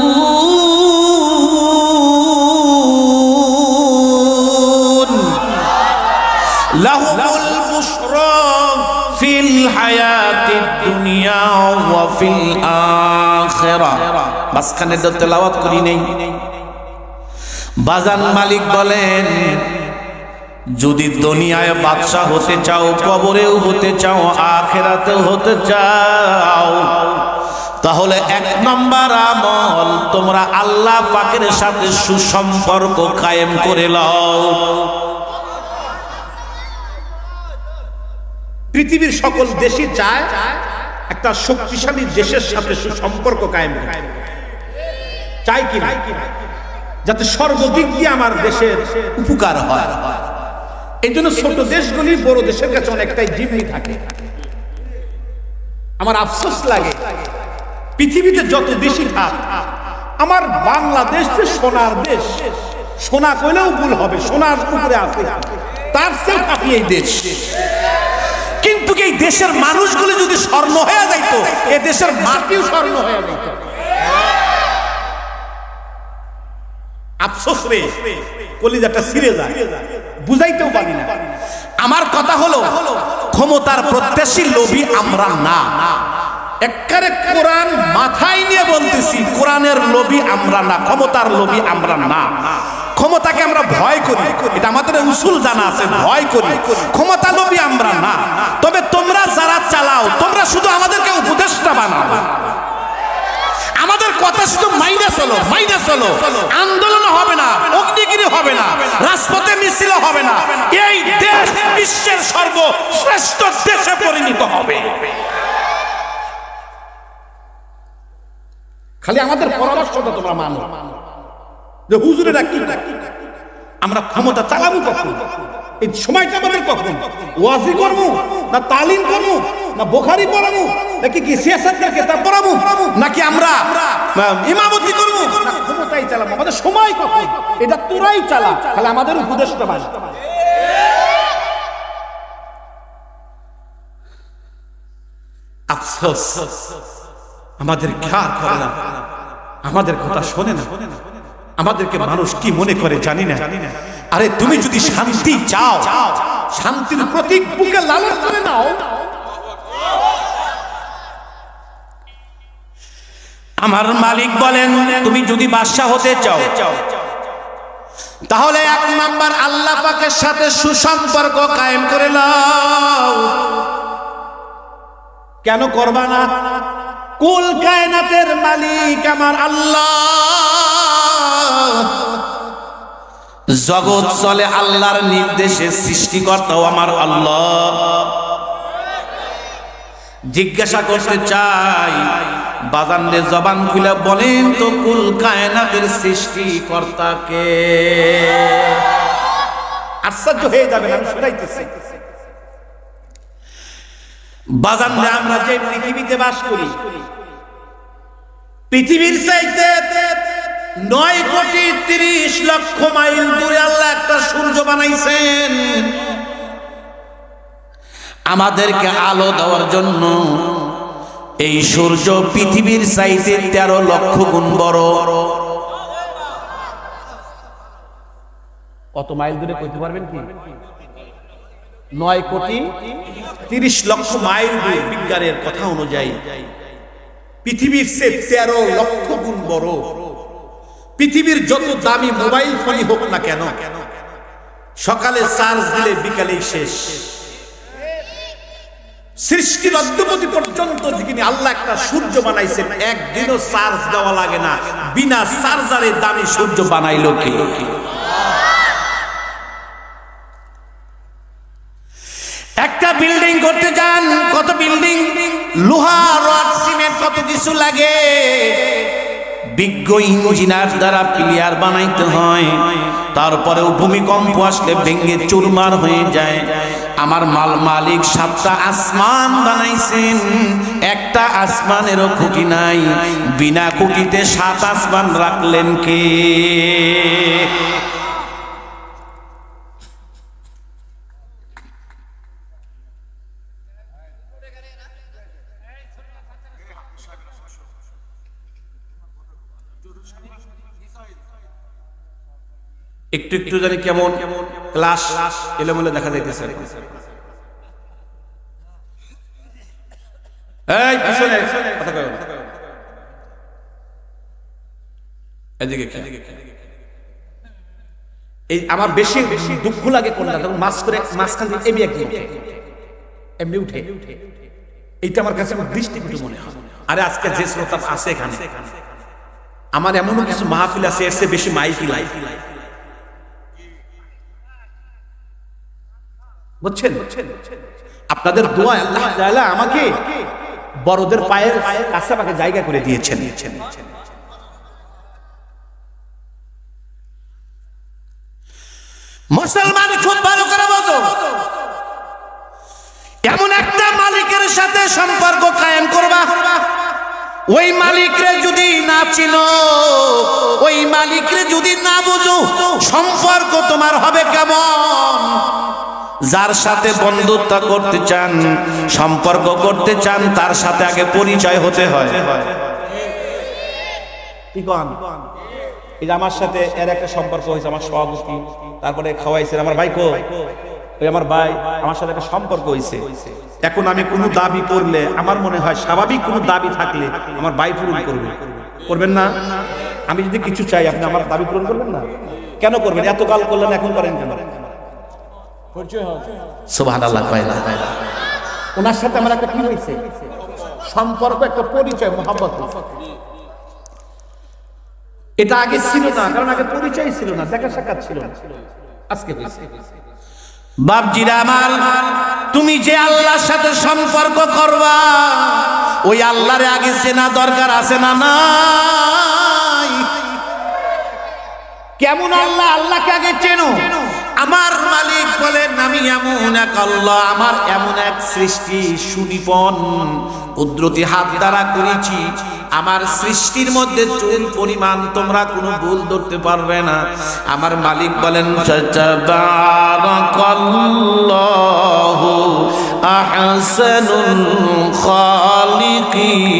লাহুমুল বুশরা ফিল হায়াতিদ দুনিয়া ওয়া ফিল আখিরা। মাঝখানে তো তেলাওয়াত করি নেই। বাজান মালিক বলেন, যদি দুনিয়ায় বাদশা হতে চাও, কবরেও হতে চাও, আখিরাতেও হতে চাও, তাহলে 1 নম্বর আমল, তোমরা আল্লাহ পাকের সাথে সুসম্পর্ক কায়েম করে লও। পৃথিবীর সকল দেশই চায় একটা শক্তিশালী দেশের সাথে সুসম্পর্ক কায়েম করতে, চাই কি না? যাতে সর্বদিক দিয়ে আমার দেশের উপকার হয়। এই জন্য ছোট দেশগুলি বড় দেশের কাছে অনেকটাই জিম্মি থাকে। আমার আফসোস লাগে, পৃথিবীতে যত দেশই থাক, আমার বাংলাদেশ যে সোনার দেশ, সোনা কইলেও ভুল হবে, সোনার উপরে আছে, তার চেয়ে কাঁপি এই দেশ। কিন্তু এই দেশের মানুষগুলো যদি স্বর্ণ হয়ে যাইত, এ দেশের মাটিও স্বর্ণ হয়ে যাইত। আফসোস রে, কলিজাটা ছিঁড়ে যায়, বুঝাইতেও পারি না। আমার কথা হলো, ক্ষমতার প্রত্যাশী লোভী আমরা না, একবারে কোরআন মাথায় নিয়ে বলতেছি, কোরআনের লোভী আমরা না, ক্ষমতার লোভী আমরা না। ক্ষমতাকে আমরা ভয় করি, এটা আমাদের উসুল জানা আছে, ভয় করি। ক্ষমতা লোভী আমরা না। তবে তোমরা যারা চালাও, তোমরা শুধু আমাদেরকে উপদেষ্টা বানাও, আমাদের কথা শুধু মাইনে চলো, মাইনে চলো। আন্দোলন হবে না, অগ্নিগিরি হবে না, রাজপথে মিছিল হবে না। এই দেশ বিশ্বের সর্বশ্রেষ্ঠ দেশে পরিণত হবে। খালি আমাদের পরামর্শটা তোমরা মানো যে হুজুরেরা কি, আমরা ক্ষমতা চালাবো কখন, এই সময়টা আমাদের কখন, ওয়াজি করবো না তালিম করবো না বুখারী পড়াবো নাকি কি সিয়াসতের কিতাব পড়াবো নাকি আমরা ইমামতি করবো না ক্ষমতাই চালাবো, আমাদের সময় কখন এটা তোরাই চালা, খালি আমাদের উপদেশটা বান। আফসোস আমাদের খেয়াল করে না, আমাদের কথা শোনে না, আমাদেরকে মানুষ কি মনে করে জানি না। আরে তুমি যদি শান্তি চাও, শান্তির প্রতীক বুকে লালন করে নাও। আমার মালিক বলেন, তুমি যদি বাদশা হতে চাও তাহলে 1 নাম্বার আল্লাহ পাকের সাথে সুসম্পর্ক কায়েম করে নাও। কেন করবা না? কুল কায়নাতের মালিক আমার আল্লাহ, জগৎ চলে আল্লাহর নির্দেশে, সৃষ্টিকর্তাও আমার আল্লাহ। জিজ্ঞাসা করতে চাই, বাজানদের জবান খুলে বলেন তো কুল কায়নাতের সৃষ্টিকর্তা কে? আশ্চর্য হয়ে যাবেন, আমি শুনাইতেছি। বাজানরা আমরা যে পৃথিবীতে বাস করি, পৃথিবীর চাইতে 9 কোটি 30 লক্ষ মাইল দূরে আল্লাহ একটা সূর্য বানাইছেন আমাদেরকে আলো দেওয়ার জন্য। এই সূর্য পৃথিবীর চাইতে 13 লক্ষ গুণ বড়। কত মাইল দূরে কইতে পারবেন কি? 9 কোটি 30 লক্ষ মাইল দূরে বিজ্ঞানের কথা অনুযায়ী পৃথিবীর চেয়ে 13 লক্ষ গুণ বড়। পৃথিবীর যত দামি মোবাইল ফোনই হোক না কেন, সকালে চার্জ দিলে বিকালেই শেষ। সৃষ্টির অদ্যপতি পর্যন্ত যিনি আল্লাহ একটা সূর্য বানাইছেন, একদিনও চার্জ দেওয়া লাগে না, বিনা চার্জারে দামি সূর্য বানাইলো কে? একটা বিল্ডিং করতে যান, কত বিল্ডিং, লোহা রড সিমেন্ট কত কিছু লাগে, বিজ্ঞ ইঞ্জিনিয়ার দ্বারা পিলিয়ার বানাইতে হয়। তারপরেও ভূমিকম্প আসলে ভেঙে চুরমার হয়ে যায়। আমার মালিক 7টা আসমান বানাইছেন, একটা আসমানেরও খুঁটি নাই। বিনা খুঁটিতে 7 আসমান রাখলেন কে? একটু একটু জানি কেমন ক্লাস এলোমেলো দেখা যাইতেছে। এই পিছনে কথা কই, এদিকে এই আমার বেশি দুঃখ লাগে কোনটা, তখন মাঝখান দিয়ে এমনি উঠে, এইটা আমার কাছে দৃষ্টিকটু মনে হয়। আরে আজকে যে শ্রোতা আছে এখানে, আমার এমনও কিছু মাহফিল আছে এর চেয়ে বেশি মাইকি লাই, বুঝছেন? আপনাদের দোয়ায় আল্লাহ তাআলা আমাকে বড়দের পায়ের কাছে আমাকে জায়গা করে দিয়েছেন। মুসলমান খুব ভালো করে বোঝো, এমন একটা মালিকের সাথে সম্পর্ক কায়েম করবা, ওই মালিকরে যদি না চিনো, ওই মালিকরে যদি না বুঝো, সম্পর্ক তোমার হবে কেমন? যার সাথে বন্ধুত্ব করতে চান, সম্পর্ক করতে চান, তার সাথে আগে পরিচয় হতে হয়। কি কন? এই যে আমার সাথে এর একটা সম্পর্ক হয়েছে, আমার সভাপতি, তারপরে খাওয়াইছেন আমার ভাই কো ওই আমার ভাই আমার সাথে একটা সম্পর্ক হয়েছে, এখন আমি কোনো দাবি করলে আমার মনে হয় স্বাভাবিক কোনো দাবি থাকলে আমার ভাই পূরণ করবে, করবেন না? আমি যদি কিছু চাই আপনি আমার দাবি পূরণ করবেন না? কেন করবেন? এত কাল করলেন, এখন করেন কেন? সুবহানাল্লাহ। ওনার সাথে আমার একটা কি হয়েছে, সম্পর্ক, একটা পরিচয়, মহব্বত। এটা আগে ছিল না, কারণ আগে পরিচয় ছিল না, দেখা সাক্ষাৎ ছিল না, আজকে হয়েছে। বাপজিরা আমার, তুমি যে আল্লাহর সাথে সম্পর্ক করবা ওই আল্লাহরে আগে চেনা দরকার আছে না নাই? কেমন আল্লাহ? আল্লাহকে আগে চেনো। আমার মালিক বলেন আমি এমন এক আল্লাহ, আমার এমন এক সৃষ্টি সুনিপন কুদরতি হাত দ্বারা করেছি, আমার সৃষ্টির মধ্যে চুল পরিমাণ তোমরা কোনো ভুল ধরতে পারবে না। আমার মালিক বলেন তাবারাকাল্লাহু আহসানুল খালিকিন।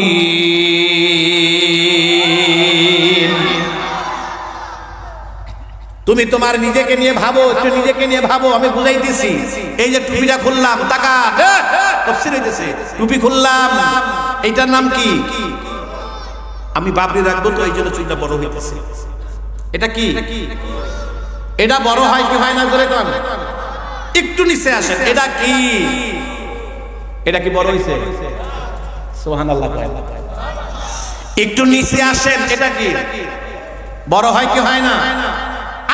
তুমি তোমার নিজেকে নিয়ে ভাবো, একটু নিজেকে নিয়ে ভাবো, আমি বুঝাইতেছি। এই যে টুপিটা খুললাম, টাকা তফসির হইতেছে, টুপি খুললাম, এইটার নাম কি? আমি বাবরি রাখবো তো এই জন্য চুলটা বড় হইতেছে। এটা কি? এটা বড় হয় কি হয় না জোরে কোন? একটু নিচে আসে, এটা কি? এটা কি বড় হইছে? সুবহানাল্লাহ। একটু নিচে আসেন, এটা কি বড় হয় কি হয় না?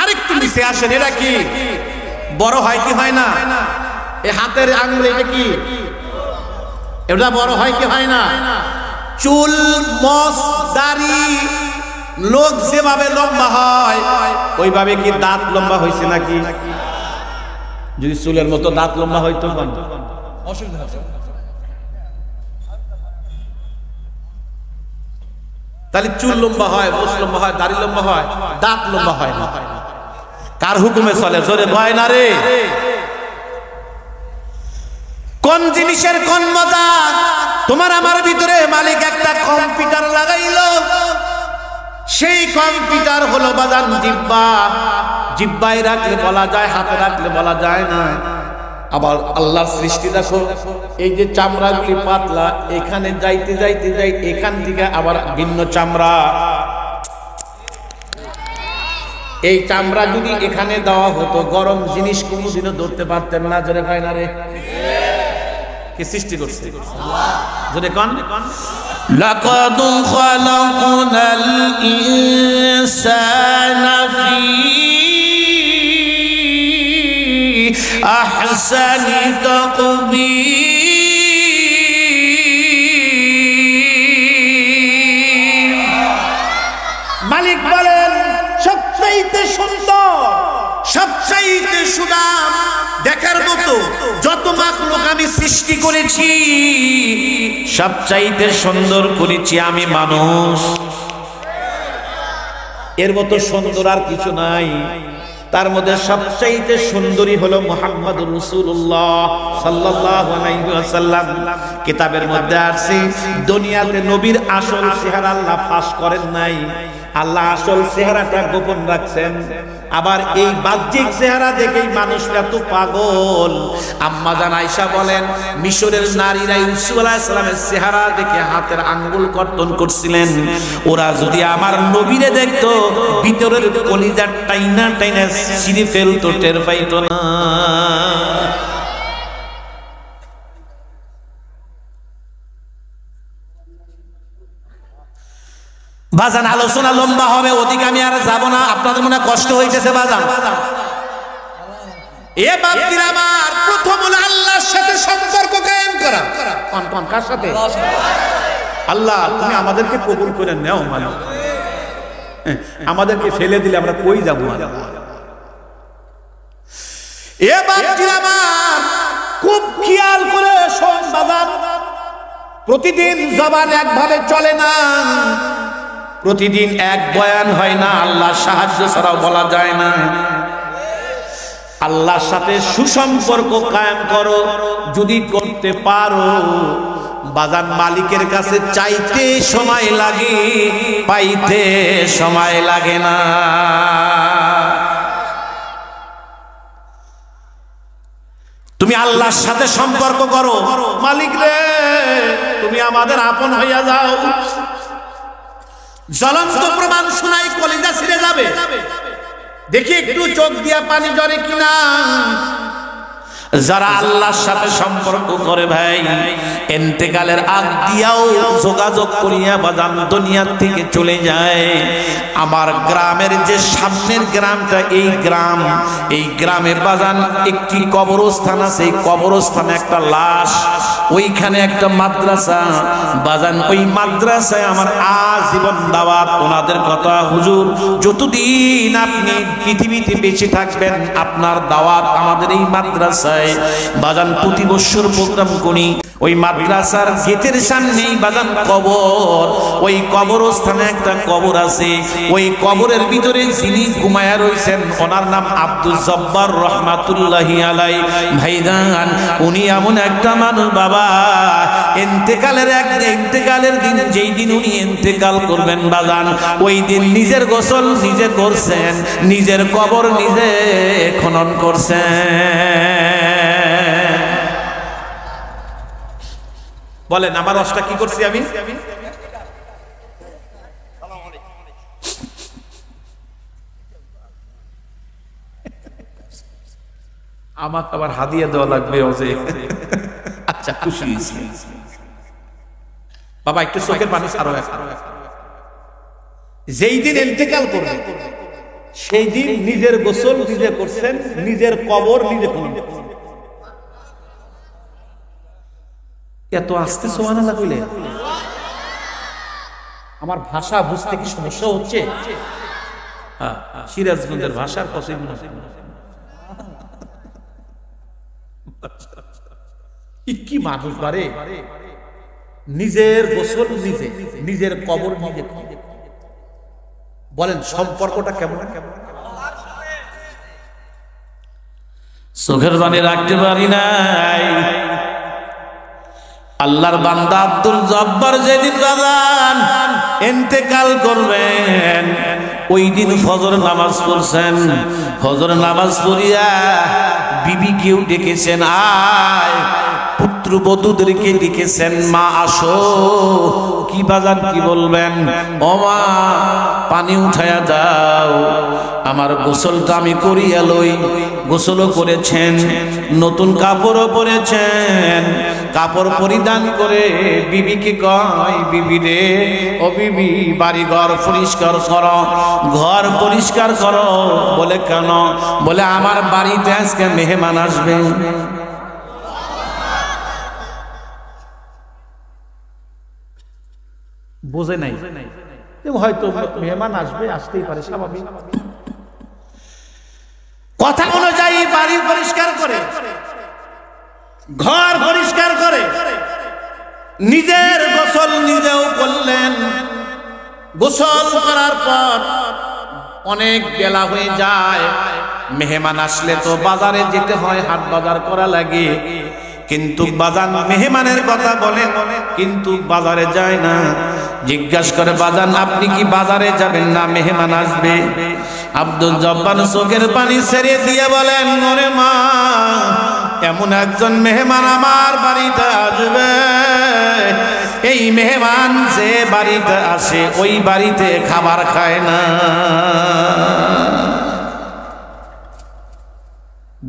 আরেকটু নিচে আসেন, এটা কি বড় হয় কি হয় না? এই হাতের আঙুল, এটা কি? এটা বড় হয় কি হয় না? চুল, মোছ, দাড়ি, লোক যেভাবে লম্বা হয় ওইভাবে কি দাঁত লম্বা হয়েছে নাকি? যদি চুলের মতো দাঁত লম্বা হইতো অসুবিধা আছে। তাহলে চুল লম্বা হয়, মোছ লম্বা হয়, দাড়ি লম্বা হয়, দাঁত লম্বা হয় না। কার হুকুমে চলে? জোরে ভয় না রে। কোন জিনিসের কোন মজা? তোমার আমার ভিতরে মালিক একটা কম্পিউটার লাগাইলো, সেই কম্পিউটার হলো বাজান জিহ্বা। জিহ্বায় রাখলে বলা যায়, হাতে রাখলে বলা যায় না। আবার আল্লাহর সৃষ্টি দেখো, এই যে চামড়াগুলি পাতলা, এখানে যাইতে যাইতে যাই এখান থেকে আবার ভিন্ন চামড়া। এই চামড়া যদি এখানে দেওয়া হতো, গরম জিনিস কোনোদিনও ধরতে পারতেন না। জোরে ভাই না রে? কে সৃষ্টি করছে? জোরে কোন? লাকাদ খালাকনাল ইনসানা ফি আহসানি তাকবীর। মালিক বলেন সবচাইতে সুন্দর, সবচাইতে সুদাম দেখার মতো যত মাখলুক আমি সৃষ্টি করেছি, সবচাইতে সুন্দর করেছি আমি মানুষ। এর মতো সুন্দর আর কিছু নাই। তার মধ্যে সবচাইতে সুন্দরী হলো মুহাম্মদুর রাসূলুল্লাহ সাল্লাল্লাহু আলাইহি ওয়াসাল্লাম। কিতাবের মধ্যে আছে দুনিয়াতে নবীর আসল চেহারা আল্লাহ ফাঁস করেন নাই, আল্লাহ আসল চেহারাটা গোপন রাখছেন। আবার এই বাহ্যিক চেহারা দেখেই মানুষরা তো পাগল। আম্মা জান আয়েশা বলেন মিশরের নারীরা ইউসুফ আলাইহিস সালামের চেহারা দেখে হাতের আঙ্গুল কর্তন করছিলেন। ওরা যদি আমার নবীরে দেখতো, ভিতরের কলিজা টাইনা টাইনা ছিঁড়ে ফেলতো, টের পাইতো না। বাজান আলোচনা লম্বা হবে, ওদিকে আমি আর যাব না, আপনাদের মনে কষ্ট হইতেছে বাজান। এ বাপজির আমার, প্রথম হলো আল্লাহর সাথে সম্পর্ক কায়েম করা। কোন কোন কার সাথে? আল্লাহ তুমি আমাদেরকে কবুল করে নাও মালিক। আমাদেরকে ফেলে দিলে আমরা কই যাব? এ বাপজির আমার, খুব খেয়াল করে শোন বাজান। প্রতিদিন জবান একভাবে চলে না, প্রতিদিন এক বয়ান হয় না, আল্লাহর সাহায্য ছাড়াও বলা যায় না। আল্লাহর সাথে সুসম্পর্ক কায়েম করো, যদি করতে পারো বাজান মালিকের কাছে চাইতে সময় লাগে, পাইতে সময় লাগে না। তুমি আল্লাহর সাথে সম্পর্ক করো। মালিক রে তুমি আমাদের আপন হইয়া যাও। জ্বলন্ত প্রমাণ শোনাই কলিজা ছিঁড়ে যাবে। দেখি একটু চোখ দিয়া পানি ঝরে কিনা। যারা আল্লাহর সাথে সম্পর্ক করে ভাই, ইন্তেকালের আগ দিয়াও যোগাযোগ করিয়া বাজান দুনিয়ার থেকে চলে যায়। আমার গ্রামের যে সামনের গ্রামটা, এই গ্রামে বাজান একটি কবরস্থান আছে। এই কবরস্থানে একটা লাশ, ওইখানে একটা মাদ্রাসা বাজান। ওই মাদ্রাসায় আমার আজীবন দাওয়াত। ওনাদের কথা, হুজুর যতদিন আপনি পৃথিবীতে বেঁচে থাকবেন আপনার দাওয়াত আমাদের এই মাদ্রাসায় বাজান। প্রতি বছর প্রোগ্রাম করি। ওই মাদ্রাসার গেটের সামনেই বাজান কবর। ওই কবরস্থানে একটা কবর আছে। ওই কবরের ভিতরে যিনি ঘুমায়া রয়েছেন ওনার নাম আব্দুল জব্বার রহমাতুল্লাহি আলাইহি। ভাইজান উনি এমন একটা মানুষ বাবা, ইন্তেকালের দিন, যেই দিন উনি ইন্তেকাল করবেন বাজান, ওই দিন নিজের গোসল নিজে করছেন, নিজের কবর নিজে খনন করছেন। বলেন আমার অষ্টা কি করছি আমি? আমাকে আবার হাদিয়া দেওয়া লাগবে। আচ্ছা খুশি হয়েছি বাবা। একটু চোখের পানি আরো। যেই দিন ইন্তেকাল করবেন সেই দিন নিজের গোসল নিজে করছেন, নিজের কবর নিজে খনন করছেন। এত আস্তে সুবহানাল্লাহ কইলে আমার ভাষা বুঝতে কি সমস্যা হচ্ছে? সিরাজগঞ্জের ভাষার কথা কি মানুষ বারে নিজের গোসল নিজে, নিজের কবর নিজে। বলেন সম্পর্কটা কেমন? চোখের পানি রাখতে পারি নাই। আল্লাহর বান্দা আব্দুল জব্বার যেদিন বাজান ইন্তেকাল করবেন, ওই দিন ফজর নামাজ পড়ছেন। ফজর নামাজ পড়িয়া বিবিকেও ডেকেছেন, আয় পুত্রবধূদেরকে ডেকেছেন, মা আসো। কি বাজান কি বলবেন? ও মা পানি উঠায়া দাও, আমার গোসলটা আমি করিয়া লই। গোসলও করেছেন, নতুন কাপড়ও পরেছেন। কাপড় পরিধান করে বিবিকে কয়, বিবি রে ও বিবি বাড়ি ঘর পরিষ্কার করো, ঘর পরিষ্কার করো। বলে কেন? বলে আমার বাড়িতে আজকে মেহমান আসবে। বোঝে নাই, হয়তো মেহমান আসবে, আসতেই পারে, স্বাভাবিক। কথা অনুযায়ী বাড়ি পরিষ্কার করে, ঘর পরিষ্কার করে, নিজের গোসল নিজেও করলেন। গোসল করার পর অনেক বেলা হয়ে যায়। মেহমান আসলে তো বাজারে যেতে হয়, হাট বাজার করা লাগে। কিন্তু বাজান মেহমানের কথা বলেন, কিন্তু বাজারে যায় না। জিজ্ঞাসা করে, বাজান আপনি কি বাজারে যাবেন না? মেহমান আসবে। আব্দুল জব্বার চোখের পানি ছেড়ে দিয়ে বলেন, ওরে মা এমন একজন মেহমান আমার বাড়িতে আসবে, এই মেহমান যে বাড়িতে আসে ওই বাড়িতে খাবার খায় না।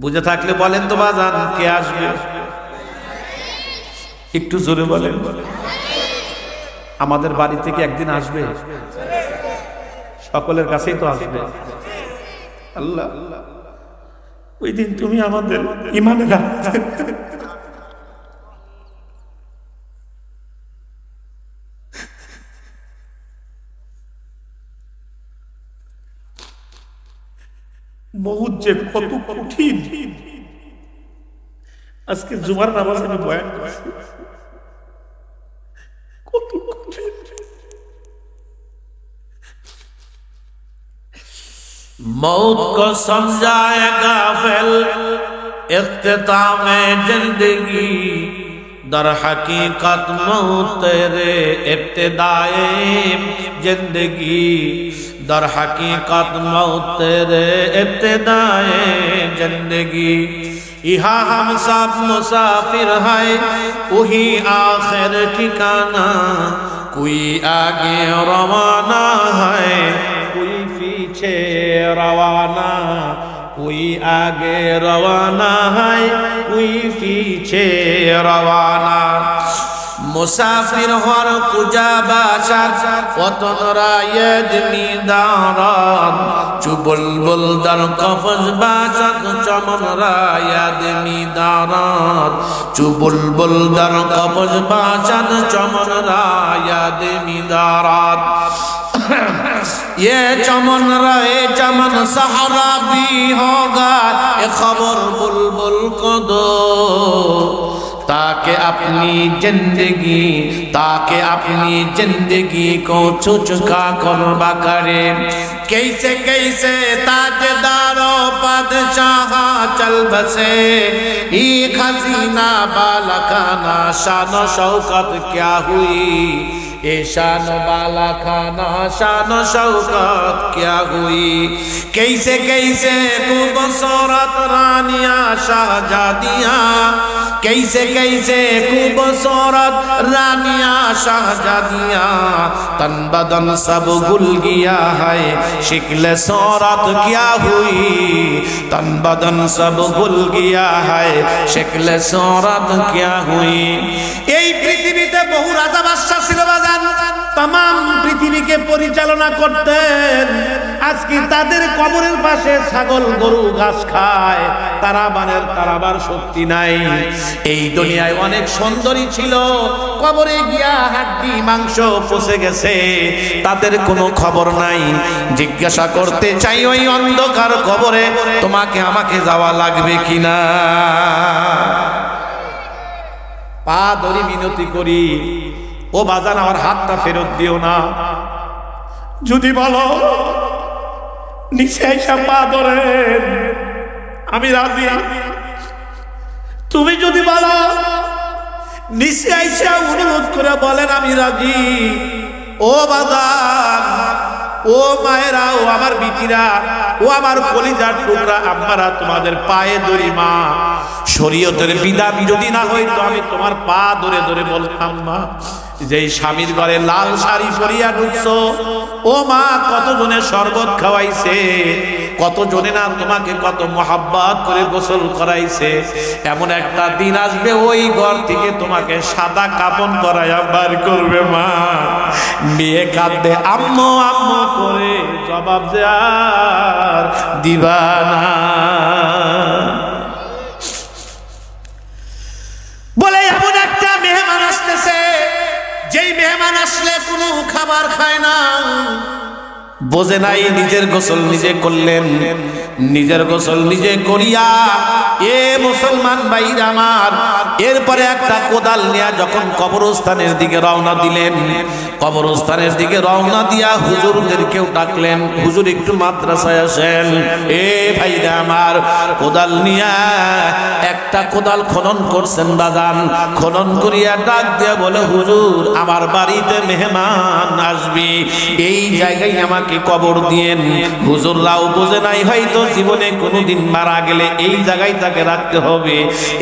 বুঝে থাকলে বলেন তো বাজান কে আসবে? একটু জোরে বলেন। আমাদের বাড়ি থেকে একদিন আসবে, সকলের কাছেই তো আসবে। আল্লাহ ওই দিন তুমি আমাদের ইমানে রাখতে। মউত যে কত কঠিন। আজকে জুমার নামাজ আমি বয়ান করছি, কত কঠিন। मौत को समझाए गाफिल इख्तिताम जिंदगी, दर हकीकत मौत तेरे इब्तिदाए जिंदगी, दर हकीकत मौत तेरे इब्तिदाए जिंदगी। यहाँ हम सब मुसाफिर है वही आखिर ठिकाना कोई आगे रवाना है कोई पीछे रवाना कोई आगे रवाना है कोई पीछे रवाना मुसाफिर हर कुजा बाशार वतन रायद मीदारान चुबुलबुल दर कफज बाशार चमन रायद मीदारान चुबुलबुल दर कफज बाशार चमन रायद मीदारान ये चमन रहे चमन सहारा भी होगा ये खबर बुलबुल को दो ताकि अपनी जिंदगी को छुचका कुर्बा करे कैसे कैसे ताजदारो बादशाह चल बसे ये खजीना बालखाना शान शौकत क्या हुई ये शान बाला खाना शान शौकत क्या हुई कैसे कैसे खूबसूरत रानियां शाहजादियां कैसे कैसे खूबसूरत रानियां शाहजादियां तन बदन सब गुल गया है शिकल सूरत क्या हुई तन बदन सब गुल गया है शिकल सूरत क्या हुई এই পৃথিবীতে বহু রাজা বাদশা ছিল বাজান तमाम পৃথিবীকে পরিচালনা করতেন আজকে তাদের কবরের পাশে ছাগল গরু ঘাস খায় তারাবার শক্তি নাই এই দুনিয়ায় অনেক সুন্দরী ছিল কবরে গিয়া হাড্ডি মাংস পচে গেছে তাদের কোনো খবর নাই জিজ্ঞাসা করতে চাই ওই অন্ধকার কবরে তোমাকে আমাকে যাওয়া লাগবে কিনা পা ধরি মিনতি করি ও বাজান আমার হাতটা ফেরত দিও না যদি বলো নিচে এসে পা ধরেন আমি রাজি তুমি যদি বলো নিচে এসে অনুরোধ করে বলেন আমি রাজি ও বাজান ও মায়েরা ও আমার বিটিরা ও আমার কলিজার টুকরা আম্মারা তোমাদের পায়ে ধরি মা শরীয়তের বিধান যদি না হইতো আমি তোমার পা ধরে ধরে বলতাম মা যে স্বামীর ঘরে লাল শাড়ি পরিয়া ঢুকছো ও মা কতজনের শরবত খাওয়াইছে কতজনে না তোমাকে কত মোহাব্বত করে গোসল করাইছে এমন একটা দিন আসবে ওই ঘর থেকে তোমাকে সাদা কাফন পরাইয়া বার করবে মা মেয়ে কাঁদবে আম্মু আম্মু করে জবাব যে আর দিবা না বলে এমন একটা মেহমান আসতেছে যেই মেহমান আসলে কোনো খাবার খায় না বোঝে নাই নিজের গোসল নিজে করলেন নিজের গোসল নিজে করিয়া এ মুসলমান ভাইরা আমার এরপরে একটা কোদাল নিয়ে যখন কবরস্থানের দিকে রওনা দিলেন কবরস্থানের দিকে রওনা দিয়া হুজুরদেরকেও ডাকলেন হুজুর একটু মাদ্রাসায় আসেন এ ভাইরা আমার কোদাল নিয়ে একটা কোদাল খনন করছেন বাজান খনন করিয়া ডাক দিয়া বলে হুজুর আমার বাড়িতে মেহমান আসবে এই জায়গায় আমাকে কবর দিয়েন হুজুররাও বোঝে নাই হয়তো জীবনে কোনোদিন মারা গেলে এই জায়গায় তাকে রাখতে হবে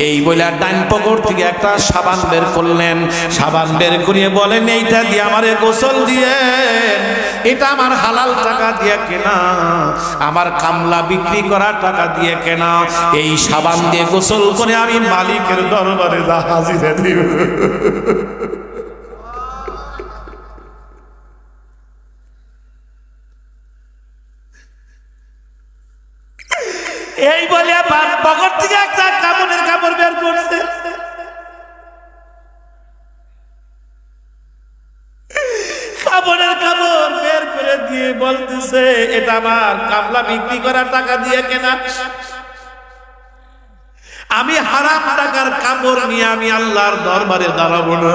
এই বলে ডান পকেট থেকে একটা সাবান বের করলেন সাবান বের করিয়ে বলেন এইটা দিয়ে আমারে গোসল দিয়েন এটা আমার হালাল টাকা দিয়ে কেনা আমার কামলা বিক্রি করা টাকা দিয়ে কেনা এই সাবান দিয়ে গোসল করে আমি মালিকের দরবারে হাজিরা দিব এই বলে পকেট থেকে একটা কাপড়ের কাপড় বের করছে কাপড়ের কাপড় বের করে দিয়ে বলতেছে এটা আমার কামলা বিক্রি করা টাকা দিয়ে কেনা আমি হারাম টাকার কাপড় নিয়ে আমি আল্লাহর দরবারে দাঁড়াবো না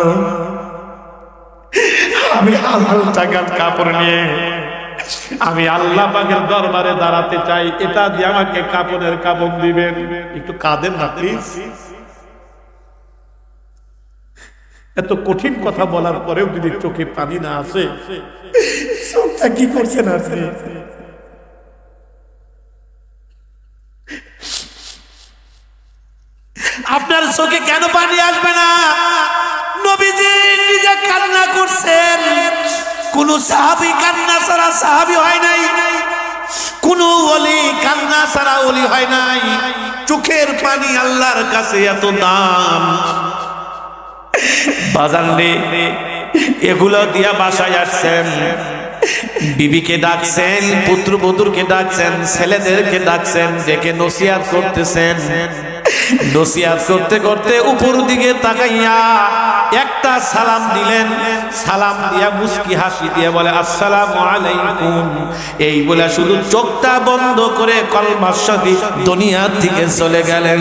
আমি হালাল টাকার কাপড় নিয়ে আমি আল্লাহ পাকের দরবারে দাঁড়াতে চাই এটা দিয়ে আমাকে কাপড়ের কাপড় দিবেন একটু কাঁদেন না প্লিজ এত কঠিন কথা বলার পরেও যদি চোখে পানি না আসে চোখটা কি করছেন আপনি কেন পানি আসবে না? নবীজি নিজে কান্না করছেন। কোন সাহাবী কান্না ছাড়া সাহাবী হয় নাই, কোন ওলি কান্না ছাড়া ওলি হয় নাই। চোখের পানি আল্লাহর কাছে এত দাম। বাজান রে, এগুলো দিয়া বাসায় আসছেন, বিবিকে ডাকছেন, পুত্রবধূকে ডাকছেন, ছেলেদেরকে ডাকছেন, ডেকে নসিহত করতেছেন। নসিহত করতে করতে উপর দিকে তাকাইয়া একটা সালাম দিলেন। সালাম দিয়া মুস্কি হাসি দিয়ে বলে আসসালামু আলাইকুম। এই বলে শুধু চোখটা বন্ধ করে কলমার সাথে দুনিয়া থেকে চলে গেলেন।